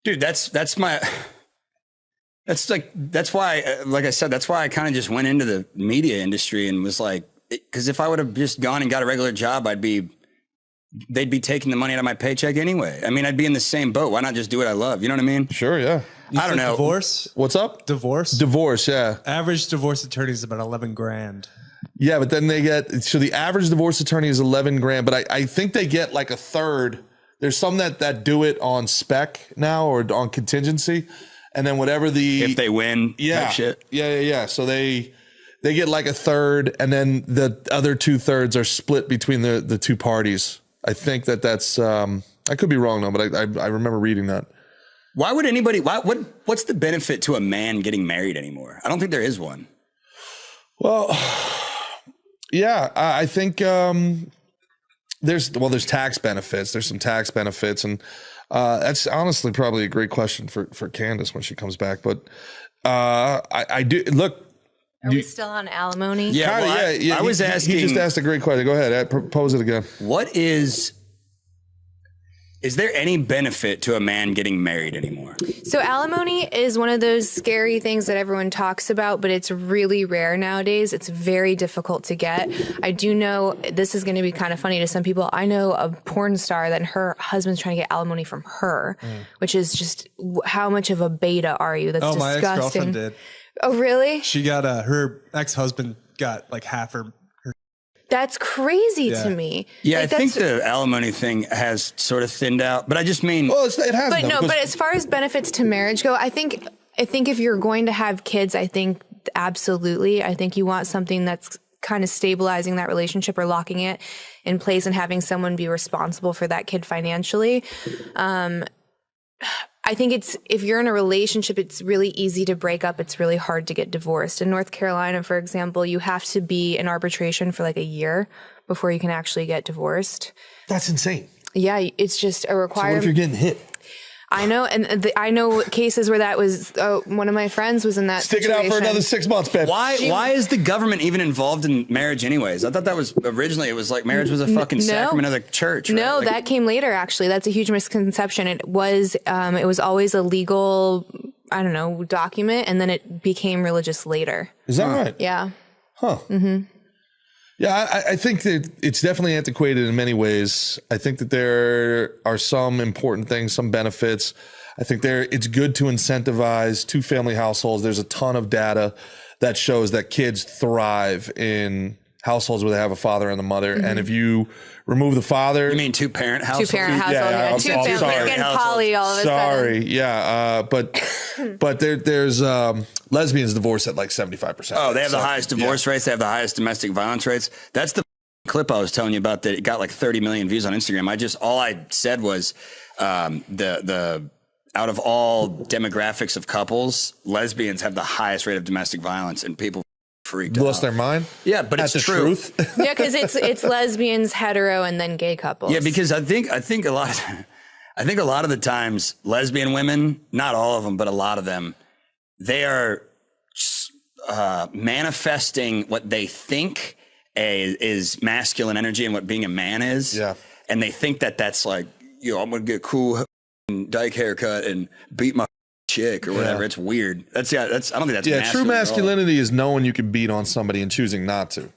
Dude, that's why, like I said, that's why I kind of just went into the media industry and was like, because if I would have just gone and got a regular job, they'd be taking the money out of my paycheck anyway. I mean, I'd be in the same boat. Why not just do what I love? You know what I mean? Sure, yeah. I don't know. Divorce? What's up? Divorce, yeah. Average divorce attorney is about 11 grand. Yeah, but then so the average divorce attorney is 11 grand, but I think they get like a third. There's some that do it on spec now or on contingency. And then if they win, type shit. Yeah. So they get like a third, and then the other 2/3 are split between the two parties. I think that's, I could be wrong though, but I remember reading that. Why would anybody, what's the benefit to a man getting married anymore? I don't think there is one. Well, Yeah, I think there's tax benefits. There's some tax benefits, and that's honestly probably a great question for Candice when she comes back. But I do look. Are we still on alimony? Yeah, well, I was asking. He just asked a great question. Go ahead, pose it again. What is there any benefit to a man getting married anymore? So alimony is one of those scary things that everyone talks about, but it's really rare nowadays. It's very difficult to get. I do know this is going to be kind of funny to some people. I know a porn star that her husband's trying to get alimony from her, which is just how much of a beta are you? That's my disgusting. ex-girlfriend did. Oh, really? She got her ex-husband got like half her. That's crazy to me. Yeah, Like, I think the alimony thing has sort of thinned out, but I just mean, Well, it has. But no, but as far as benefits to marriage go, I think if you're going to have kids, I think absolutely. I think you want something that's kind of stabilizing that relationship or locking it in place and having someone be responsible for that kid financially. I think if you're in a relationship, it's really easy to break up. It's really hard to get divorced. In North Carolina, for example, you have to be in arbitration for like a year before you can actually get divorced. That's insane. Yeah, it's just a So what requirement. if you're getting hit? I know, and I know cases where that was. One of my friends was in that. Stick it out for another 6 months, babe. why is the government even involved in marriage anyways? I thought that was originally, it was like marriage was a fucking sacrament of the church. Right? No, Like, that came later. Actually, that's a huge misconception. It was always a legal, I don't know, document, and then it became religious later. Is that right? Yeah. Huh. Mm-hmm. Yeah, I think that it's definitely antiquated in many ways. I think that there are some important things, some benefits. I think it's good to incentivize two-family households. There's a ton of data that shows that kids thrive in households where they have a father and a mother. And if you remove the father... You mean two-parent household? Two-parent household. Yeah, Two families. sorry. Getting poly all of a sudden. Sorry, yeah. But there's lesbians divorce at like 75%. Oh, they have the highest divorce rates. They have the highest domestic violence rates. That's the clip I was telling you about that it got like 30 million views on Instagram. All I said was the out of all demographics of couples, lesbians have the highest rate of domestic violence, and people freaked out. Lost their mind? Yeah, but it's the true. Truth. Yeah, because it's lesbians, hetero, and then gay couples. Yeah, because I think a lot of the times lesbian women, not all of them, but a lot of them, they are manifesting what they think is masculine energy and what being a man is. Yeah. And they think that that's like, I'm going to get a cool dyke haircut and beat my chick or whatever. Yeah. It's weird. I don't think that's True masculine at all. masculinity is knowing you can beat on somebody and choosing not to.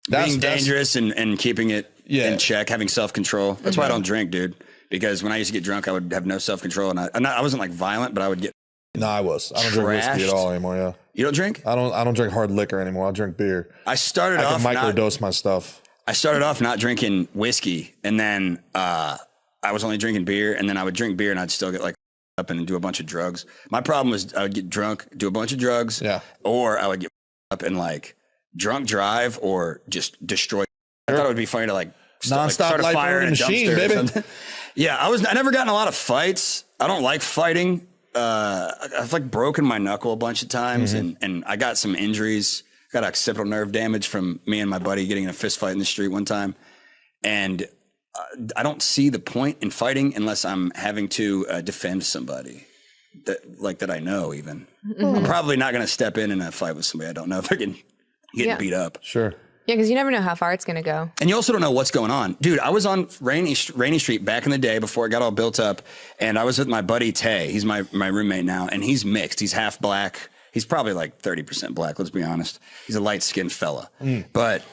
Being dangerous and keeping it in check, having self-control. That's why I don't drink, dude. Because when I used to get drunk, I would have no self-control. And I wasn't like violent, but I would get No, I don't drink whiskey at all anymore. Yeah, You don't drink? I don't drink hard liquor anymore. I drink beer. I can microdose my stuff. I started off not drinking whiskey, and then I was only drinking beer, and then I would drink beer, and I'd still get like up and do a bunch of drugs. My problem was I would get drunk, do a bunch of drugs, or I would get up and like drunk drive or just destroy. I thought it would be funny to like start a life fire in a machine, dumpster baby. or something. Yeah, I never got in a lot of fights. I don't like fighting. I've like broken my knuckle a bunch of times, and I got some injuries. Got occipital nerve damage from me and my buddy getting in a fist fight in the street one time. And I don't see the point in fighting unless I'm having to defend somebody that I know even. I'm probably not going to step in a fight with somebody I don't know if they're getting beat up. Sure. Yeah, because you never know how far it's going to go. And you also don't know what's going on. Dude, I was on Rainey Street back in the day before it got all built up, and I was with my buddy Tay. He's my roommate now, and he's mixed. He's half black. He's probably like 30% black, let's be honest. He's a light-skinned fella. But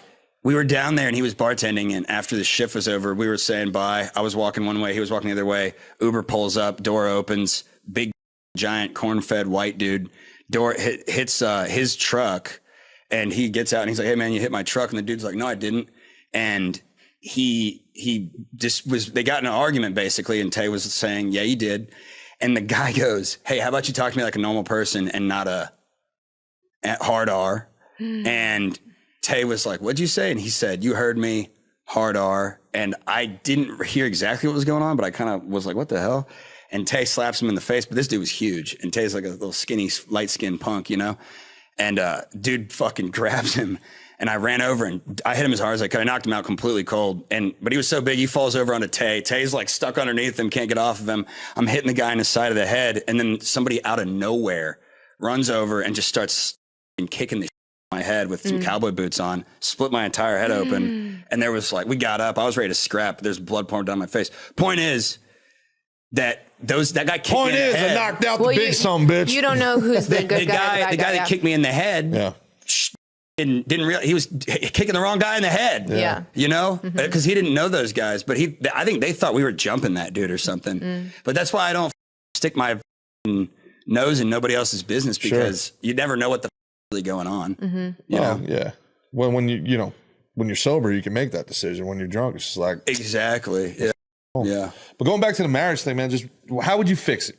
we were down there, and he was bartending, and after the shift was over, we were saying bye. I was walking one way. He was walking the other way. Uber pulls up. Door opens. Big, giant, corn-fed white dude. Door hits his truck, and he gets out, and he's like, hey, man, you hit my truck. And the dude's like, no, I didn't. And he just was – they got in an argument, basically, and Tay was saying, yeah, you did. And the guy goes, hey, how about you talk to me like a normal person and not a hard R? And Tay was like, what'd you say? And he said, you heard me, hard R. And I didn't hear exactly what was going on, but I kind of was like, what the hell? And Tay slaps him in the face, but this dude was huge. And Tay's like a little skinny, light-skinned punk, you know? And dude fucking grabs him. And I ran over and I hit him as hard as I could. I knocked him out completely cold. But he was so big, he falls over onto Tay. Tay's like stuck underneath him, can't get off of him. I'm hitting the guy in the side of the head. And then somebody out of nowhere runs over and just starts kicking the my head with some cowboy boots on, split my entire head open. And there was like, we got up. I was ready to scrap. There's blood pouring down my face. Point is that guy kicked me in the head. I knocked out the big son bitch. You don't know who's the good guy. The guy that kicked me in the head. Yeah. Didn't realize he was kicking the wrong guy in the head. Yeah. You know, because he didn't know those guys, but I think they thought we were jumping that dude or something. But that's why I don't stick my nose in nobody else's business, because you never know what the really going on. You know? Yeah. Well, when when you're sober, you can make that decision. When you're drunk, it's just like exactly. Yeah. Yeah. But going back to the marriage thing, man, just how would you fix it?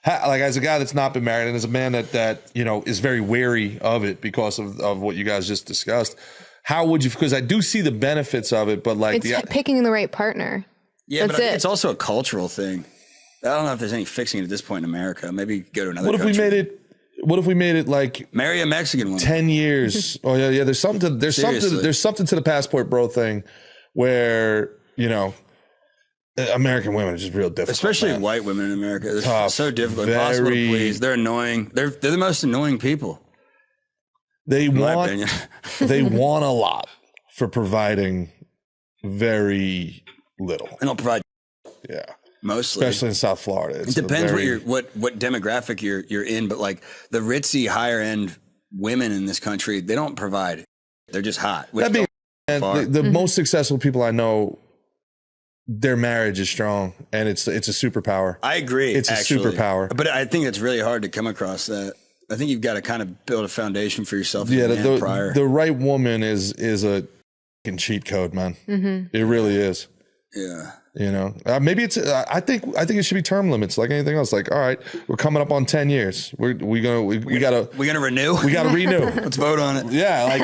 Like, as a guy that's not been married and as a man that is very wary of it because of what you guys just discussed, how would you, because I do see the benefits of it, but like it's picking the right partner. Yeah, that's but I think it's also a cultural thing. I don't know if there's any fixing it at this point in America. Maybe go to another country. What if we made it like marry a Mexican woman? 10 years. Oh yeah. There's something to the passport bro thing where, American women are just real difficult. Especially man. white women in America. It's tough, so difficult. Impossible to please. They're annoying. They're the most annoying people. They want a lot for providing very little. And they'll provide mostly. Especially in South Florida. It depends what demographic you're in, but like the ritzy higher end women in this country, they don't provide. They're just hot. The most successful people I know, their marriage is strong, and it's a superpower. I agree. It's a superpower. But I think it's really hard to come across that. I think you've got to kind of build a foundation for yourself. The right woman is a cheat code, man. It really is. Yeah. Maybe it's. I think it should be term limits, like anything else. Like, all right, we're coming up on 10 years. We gotta renew. We gotta renew. Let's vote on it. Yeah, like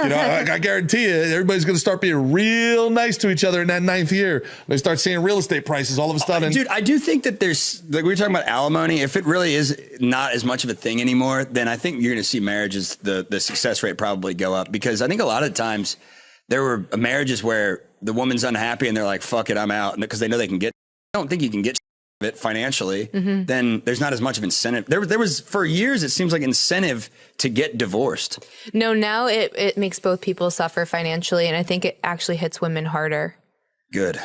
I guarantee you, everybody's gonna start being real nice to each other in that 9th year. They start seeing real estate prices all of a sudden. Dude, I do think that there's, like we were talking about alimony. If it really is not as much of a thing anymore, then I think you're gonna see marriages, the success rate probably go up, because I think a lot of times there were marriages where the woman's unhappy and they're like, fuck it, I'm out. And because they know they can get, I don't think you can get it financially, then there's not as much of incentive. There was for years, it seems like incentive to get divorced. No, now it makes both people suffer financially. And I think it actually hits women harder. Good.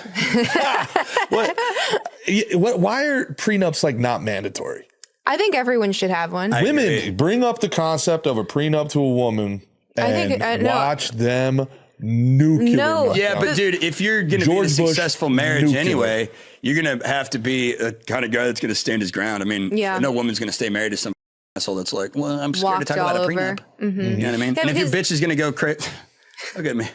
Why are prenups like not mandatory? I think everyone should have one. Women, bring up the concept of a prenup to a woman and watch them nuclear. Yeah, but dude, if you're going to be in a successful marriage anyway, you're going to have to be a kind of guy that's going to stand his ground. I mean, no woman's going to stay married to some asshole that's like, well, I'm scared to talk about a prenup. You know what I mean? Yeah, and if your bitch is going to go crazy, look at me.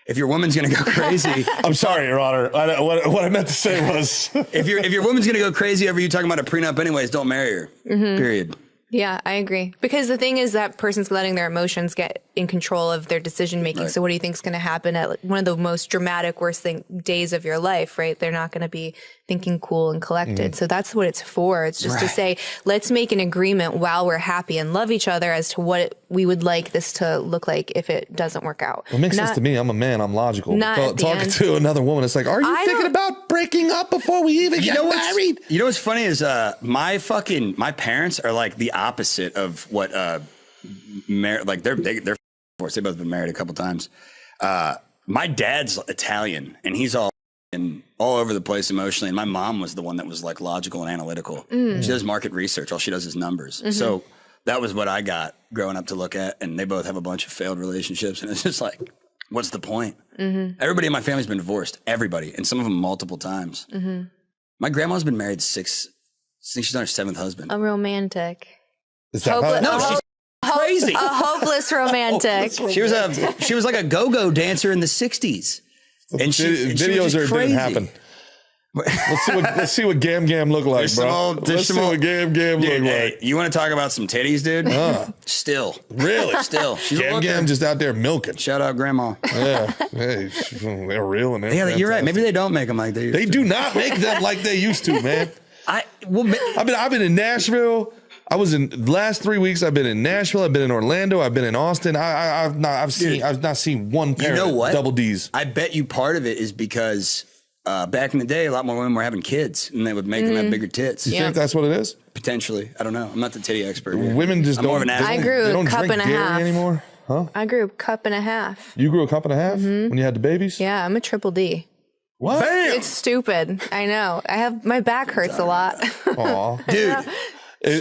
If your woman's going to go crazy, I'm sorry, Your Honor. What I meant to say was, if your woman's going to go crazy over you talking about a prenup, anyways, don't marry her. Period. Yeah, I agree. Because the thing is that person's letting their emotions get in control of their decision making. Right. So what do you think is going to happen at one of the most dramatic, worst days of your life, right? They're not going to be thinking cool and collected. So that's what it's for. It's just to say, let's make an agreement while we're happy and love each other as to what we would like this to look like if it doesn't work out. It makes sense to me. I'm a man. I'm logical. Talking to another woman, it's like, are you thinking about breaking up before we even get married? You know what's funny is my parents are like the opposite of what like they're divorced. They've both been married a couple times. My dad's Italian and he's all over the place emotionally, and my mom was the one that was like logical and analytical. She does market research. All she does is numbers. So that was what I got growing up to look at, and they both have a bunch of failed relationships, and it's just like, what's the point? Everybody in my family's been divorced, everybody, and some of them multiple times. My grandma's been married I think she's on her 7th husband. A romantic. Is that no, she's crazy. A hopeless romantic. She was like a go-go dancer in the 60s. And videos didn't happen. Let's see what Gam Gam look like, bro. Let's see what Gam Gam look like. You want to talk about some titties, dude? Still. Really? Still. Gam Gam just out there milking. Shout out grandma. Yeah. Hey, they're real. And yeah, you're right. Maybe they don't make them like they used to. They do not make them like they used to, man. I've been in Nashville. I was in the last 3 weeks. I've been in Nashville. I've been in Orlando. I've been in Austin. I've not seen one pair of double Ds. I bet you part of it is because back in the day, a lot more women were having kids, and they would make them have bigger tits. You think that's what it is? Potentially, I don't know. I'm not the titty expert. Here. Women just I'm more of don't. an I athlete. grew a cup and a half anymore, huh? I grew a cup and a half. You grew a cup and a half when you had the babies. Yeah, I'm a triple D. What? Bam! It's stupid. I know. My back hurts a lot. Aw. Dude.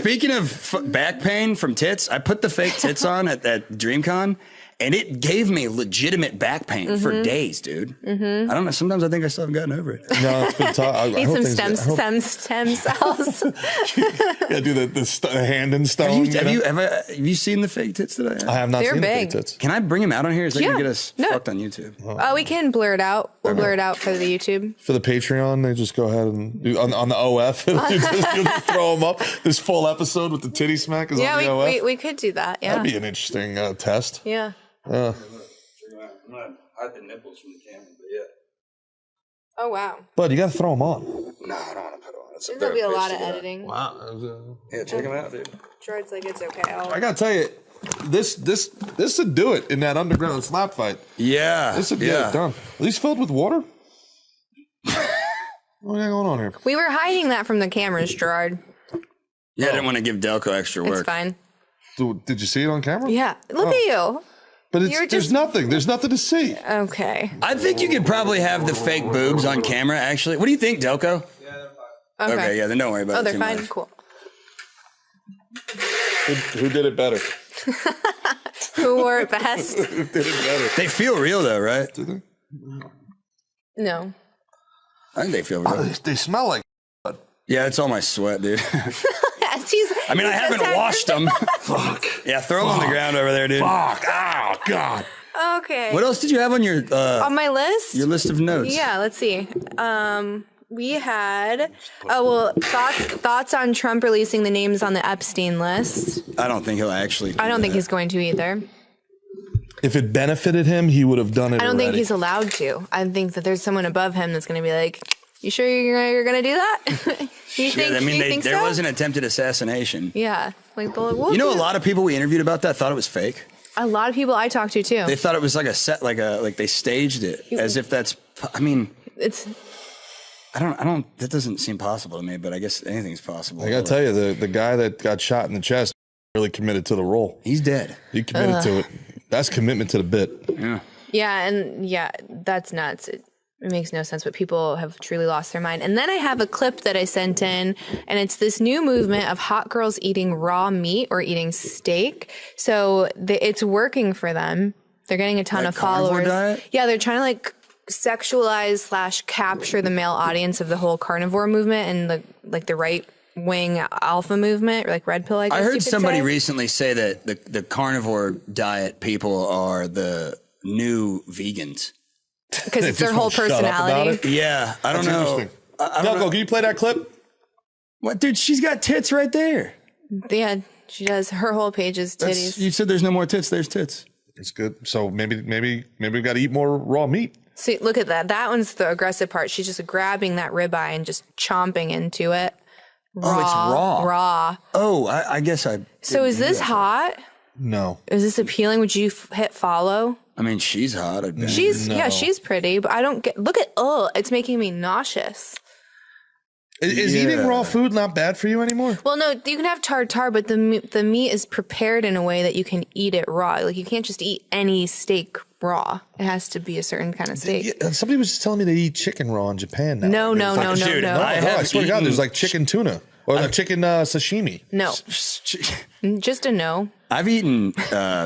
Speaking of back pain from tits, I put the fake tits on at DreamCon, and it gave me legitimate back pain for days, dude. I don't know. Sometimes I think I still haven't gotten over it. No, it's been tough. Need some stem cells. Yeah, do the hand and stone. Have you seen the fake tits that I have? I have not They're seen the big. fake tits. Can I bring them out on here? Is that going Yeah. to get us fucked on YouTube? Oh, we can blur it out. We'll blur it out for the YouTube. For the Patreon, they just go ahead and do on the OF. you just throw them up. This full episode with the titty smack is on the OF. We could do that. Yeah. That'd be an interesting test. Yeah. I'm going to hide the nipples from the camera, but yeah. Oh, wow. But you got to throw them on. No, I don't want to put them on. There'll be a lot of editing. Wow. Yeah, check them out, dude. Gerard's like, it's okay. I got to tell you, this would do it in that underground slap fight. Yeah. This would get it done. Are these filled with water? What is going on here? We were hiding that from the cameras, Gerard. Yeah, I didn't want to give Delco extra work. It's fine. Did you see it on camera? Yeah. Look at you. But You're there's just- nothing. There's nothing to see. Okay. I think you could probably have the fake boobs on camera, actually. What do you think, Delco? Okay, yeah, then don't worry about it. Oh, they're too fine? much. Cool. Who did it better? Who wore it best? Who did it better? They feel real, though, right? Do they? No. I think they feel real. They smell like. Yeah, it's all my sweat, dude. I mean, I haven't washed them. Fuck. Yeah, throw them on the ground over there, dude. Fuck. Oh, God. Okay. What else did you have on your On my list? your list of notes? Yeah, let's see. We had thoughts on Trump releasing the names on the Epstein list. I don't think he'll actually. I don't think he's going to either. If it benefited him, he would have done it. I don't think he's allowed to. I think that there's someone above him that's going to be like, "You sure you're going to do that?" You Shit, I mean, there was an attempted assassination. Yeah, like we'll You know, do a lot of people we interviewed about that thought it was fake. A lot of people I talked to too. They thought it was like a set, like they staged it as if that's. I mean, It's I don't. That doesn't seem possible to me, but I guess anything's possible. I got to tell you, the guy that got shot in the chest really committed to the role. He's dead. He committed to it. That's commitment to the bit. yeah, that's nuts. It makes no sense, but people have truly lost their mind. And then I have a clip that I sent in, and it's this new movement of hot girls eating raw meat or eating steak. So it's working for them. They're getting a ton of carnivore followers. diet? Yeah, they're trying to like sexualize / capture the male audience of the whole carnivore movement and the right wing alpha movement, or like red pill. I guess I you heard could somebody say. recently say that the carnivore diet people are the new vegans. Because it's their whole won't shut up about personality. Yeah, I don't That's know. interesting. Delco, can you play that clip? What, dude? She's got tits right there. Yeah, she does. Her whole page is titties. You said there's no more tits. There's tits. It's good. So maybe we got to eat more raw meat. See, look at that. That one's the aggressive part. She's just grabbing that ribeye and just chomping into it. Oh, it's raw. Raw. Oh, I guess I. So is this hot? No. Is this appealing? Would you hit follow? I mean, she's hot. I'd bet. She's pretty, but I don't get. Look at it's making me nauseous. Is eating raw food not bad for you anymore? Well, no, you can have tartare, but the meat is prepared in a way that you can eat it raw. Like you can't just eat any steak raw. It has to be a certain kind of steak. Yeah, somebody was just telling me they eat chicken raw in Japan now. No. dude, I swear to God, there's like chicken tuna or like chicken sashimi. No, just a no. I've eaten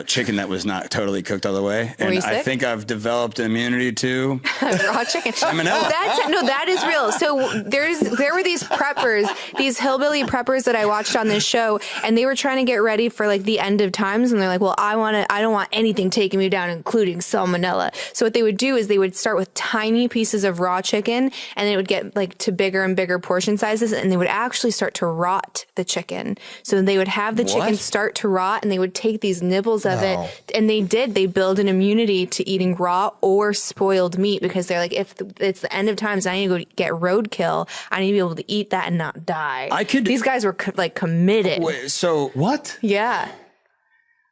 chicken that was not totally cooked all the way, and you I sick? think I've developed immunity to. Raw chicken. Salmonella. That is real. So there were these preppers, these hillbilly preppers that I watched on this show, and they were trying to get ready for like the end of times, and they're like, well, I don't want anything taking me down, including salmonella. So what they would do is they would start with tiny pieces of raw chicken, and it would get like to bigger and bigger portion sizes, and they would actually start to rot the chicken. So they would have the chicken start to rot, and they they would take these nibbles of it, and they build an immunity to eating raw or spoiled meat, because they're like, if it's the end of times, I need to go get roadkill, I need to be able to eat that and not die. These guys were like committed. Wait, so What? Yeah.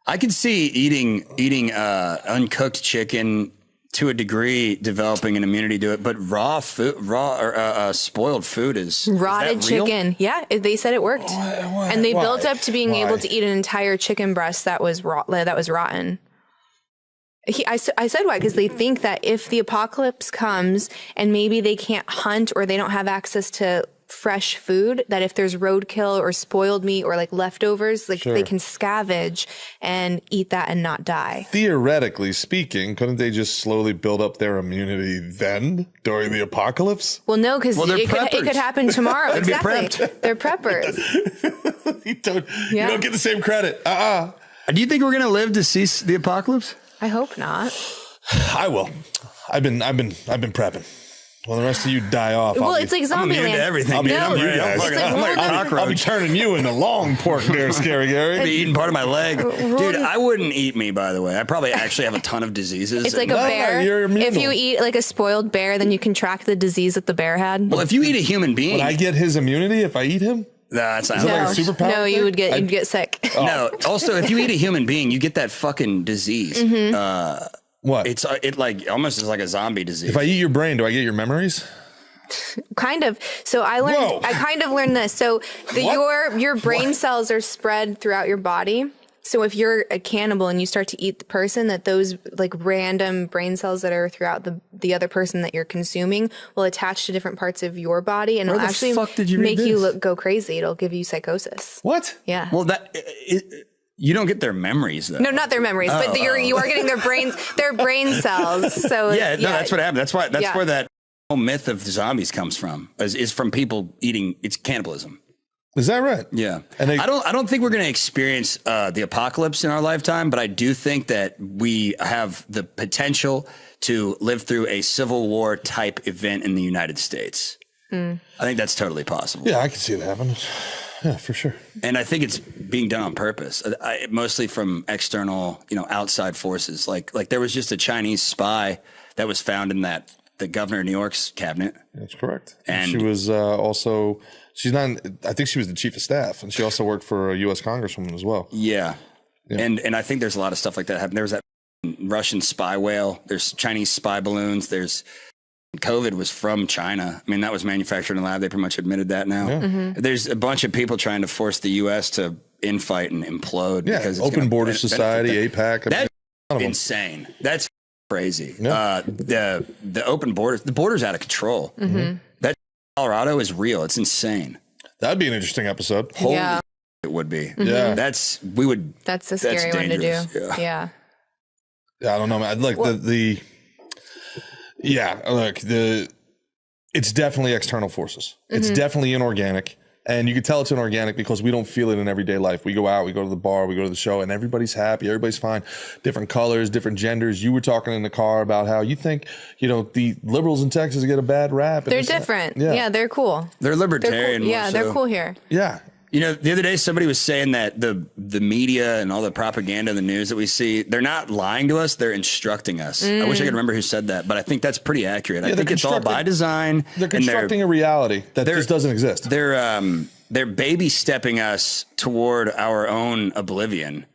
I could see eating uncooked chicken to a degree, developing an immunity to it, but raw or spoiled food is Rotted that real? chicken. Yeah, they said it worked. And they built up to being able to eat an entire chicken breast that was rotten. I said why? Because they think that if the apocalypse comes and maybe they can't hunt or they don't have access to fresh food, that if there's roadkill or spoiled meat or like leftovers, like they can scavenge and eat that and not die. Theoretically speaking, couldn't they just slowly build up their immunity then during the apocalypse? Well, no, because it could happen tomorrow. They'd be Exactly. prepped. They're preppers. You don't get the same credit. Do you think we're gonna live to see the apocalypse? I hope not. I will. I've been prepping. Well, the rest of you die off. It's like I'm immune to Zombieland. everything. I'll be dude. into you guys. I'm like a cockroach. I'll be turning you into long pork there, Scary Gary. Be eating part of my leg. Dude, I wouldn't eat me, by the way. I probably actually have a ton of diseases. It's like a bear. If you eat like a spoiled bear, then you can track the disease that the bear had. Well, if you eat a human being, Would I get his immunity if I eat him? that's not Is it like a superpower? No, you would get sick. No. Also, if you eat a human being, you get that fucking disease. What? It like almost is like a zombie disease. If I eat your brain, do I get your memories? Kind of. So I learned. Whoa. I kind of learned this. So your brain cells are spread throughout your body. So if you're a cannibal and you start to eat the person, that those like random brain cells that are throughout the other person that you're consuming will attach to different parts of your body, and Where it'll the actually fuck did you read make you this? go crazy. It'll give you psychosis. What? Yeah. well, you don't get their memories though. No, not their memories, but you are getting their brain cells. So Yeah, no, that's what happened. That's where that whole myth of zombies comes from. Is from people eating. It's cannibalism. Is that right? Yeah, And I don't think we're going to experience the apocalypse in our lifetime, but I do think that we have the potential to live through a Civil War type event in the United States. I think that's totally possible. Yeah, I can see it happen. Yeah, for sure. And I think it's being done on purpose, mostly from external, outside forces. Like there was just a Chinese spy that was found in the governor of New York's cabinet. That's correct. And she was also, I think she was the chief of staff, and she also worked for a U.S. congresswoman as well. Yeah. And I think there's a lot of stuff like that happening. There was that Russian spy whale. There's Chinese spy balloons. There's COVID was from China. I mean, that was manufactured in a lab. They pretty much admitted that now. Yeah. There's a bunch of people trying to force the U.S. to infight and implode. Yeah, because it's Open gonna Border benefit Society, them. APAC. That's insane. That's crazy. Yeah. The open borders, the border's out of control. That Colorado is real. It's insane. That'd be an interesting episode. Holy it would be. Yeah. That's a scary one to do. Yeah. Yeah, I don't know, man. I'd like it's definitely external forces. It's definitely inorganic. And you can tell it's inorganic because we don't feel it in everyday life. We go out, we go to the bar, we go to the show, and everybody's happy. Everybody's fine. Different colors, different genders. You were talking in the car about how you think, the liberals in Texas get a bad rap. They're different. Yeah, they're cool. They're libertarian. Cool. Yeah, they're cool here. Yeah. The other day somebody was saying that the media and all the propaganda and the news that we see, they're not lying to us, they're instructing us. I wish I could remember who said that, but I think that's pretty accurate. I think it's all by design. They're constructing a reality that just doesn't exist. They're baby stepping us toward our own oblivion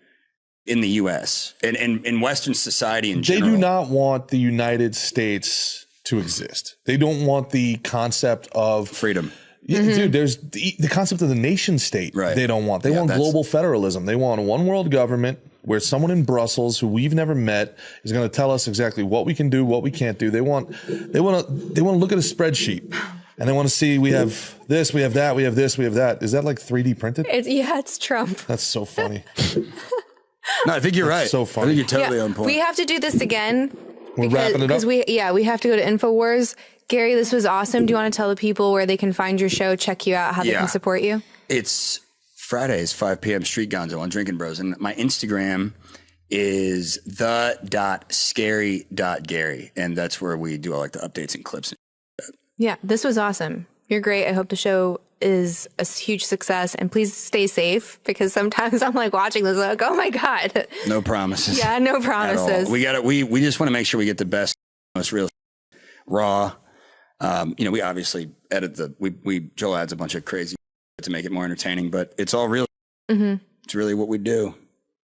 in the U.S. and in Western society in general. They do not want the United States to exist. They don't want the concept of freedom. Yeah, dude, there's the concept of the nation state. Right. They don't want. They want global federalism. They want a one world government where someone in Brussels who we've never met is going to tell us exactly what we can do, what we can't do. They want to look at a spreadsheet and they want to see we have this, we have that, we have this, we have that. Is that like 3D printed? It's Trump. That's so funny. No, I think you're right. So funny. I think you're totally on point. We have to do this again. We're wrapping it up. Because we have to go to InfoWars. Gary, this was awesome. Do you want to tell the people where they can find your show, check you out, how they can support you? It's Fridays, 5 p.m. Street Gonzo on Drinking Bros. And my Instagram is the.scary.gary. And that's where we do all like the updates and clips. Yeah, this was awesome. You're great. I hope the show is a huge success, and please stay safe, because sometimes I'm like watching this like, oh my God. No promises. Yeah, no at promises. all. We just want to make sure we get the best, most real, raw. We obviously edit Joel adds a bunch of crazy to make it more entertaining, but it's all real. Mm-hmm. It's really what we do.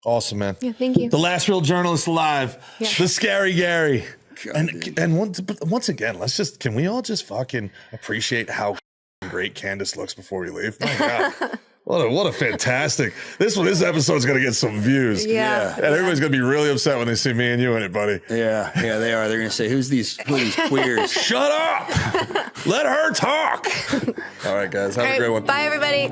Awesome, man. Yeah, thank you. The last real journalist alive, the Scary Gary. God, And once again, can we all just fucking appreciate how great Candice looks before we leave? My God. What a fantastic, this episode's going to get some views. Yeah. And everybody's going to be really upset when they see me and you in it, buddy. Yeah, they are. They're going to say, who are these queers? Shut up. Let her talk. All right, guys. Have a great one. Bye, everybody.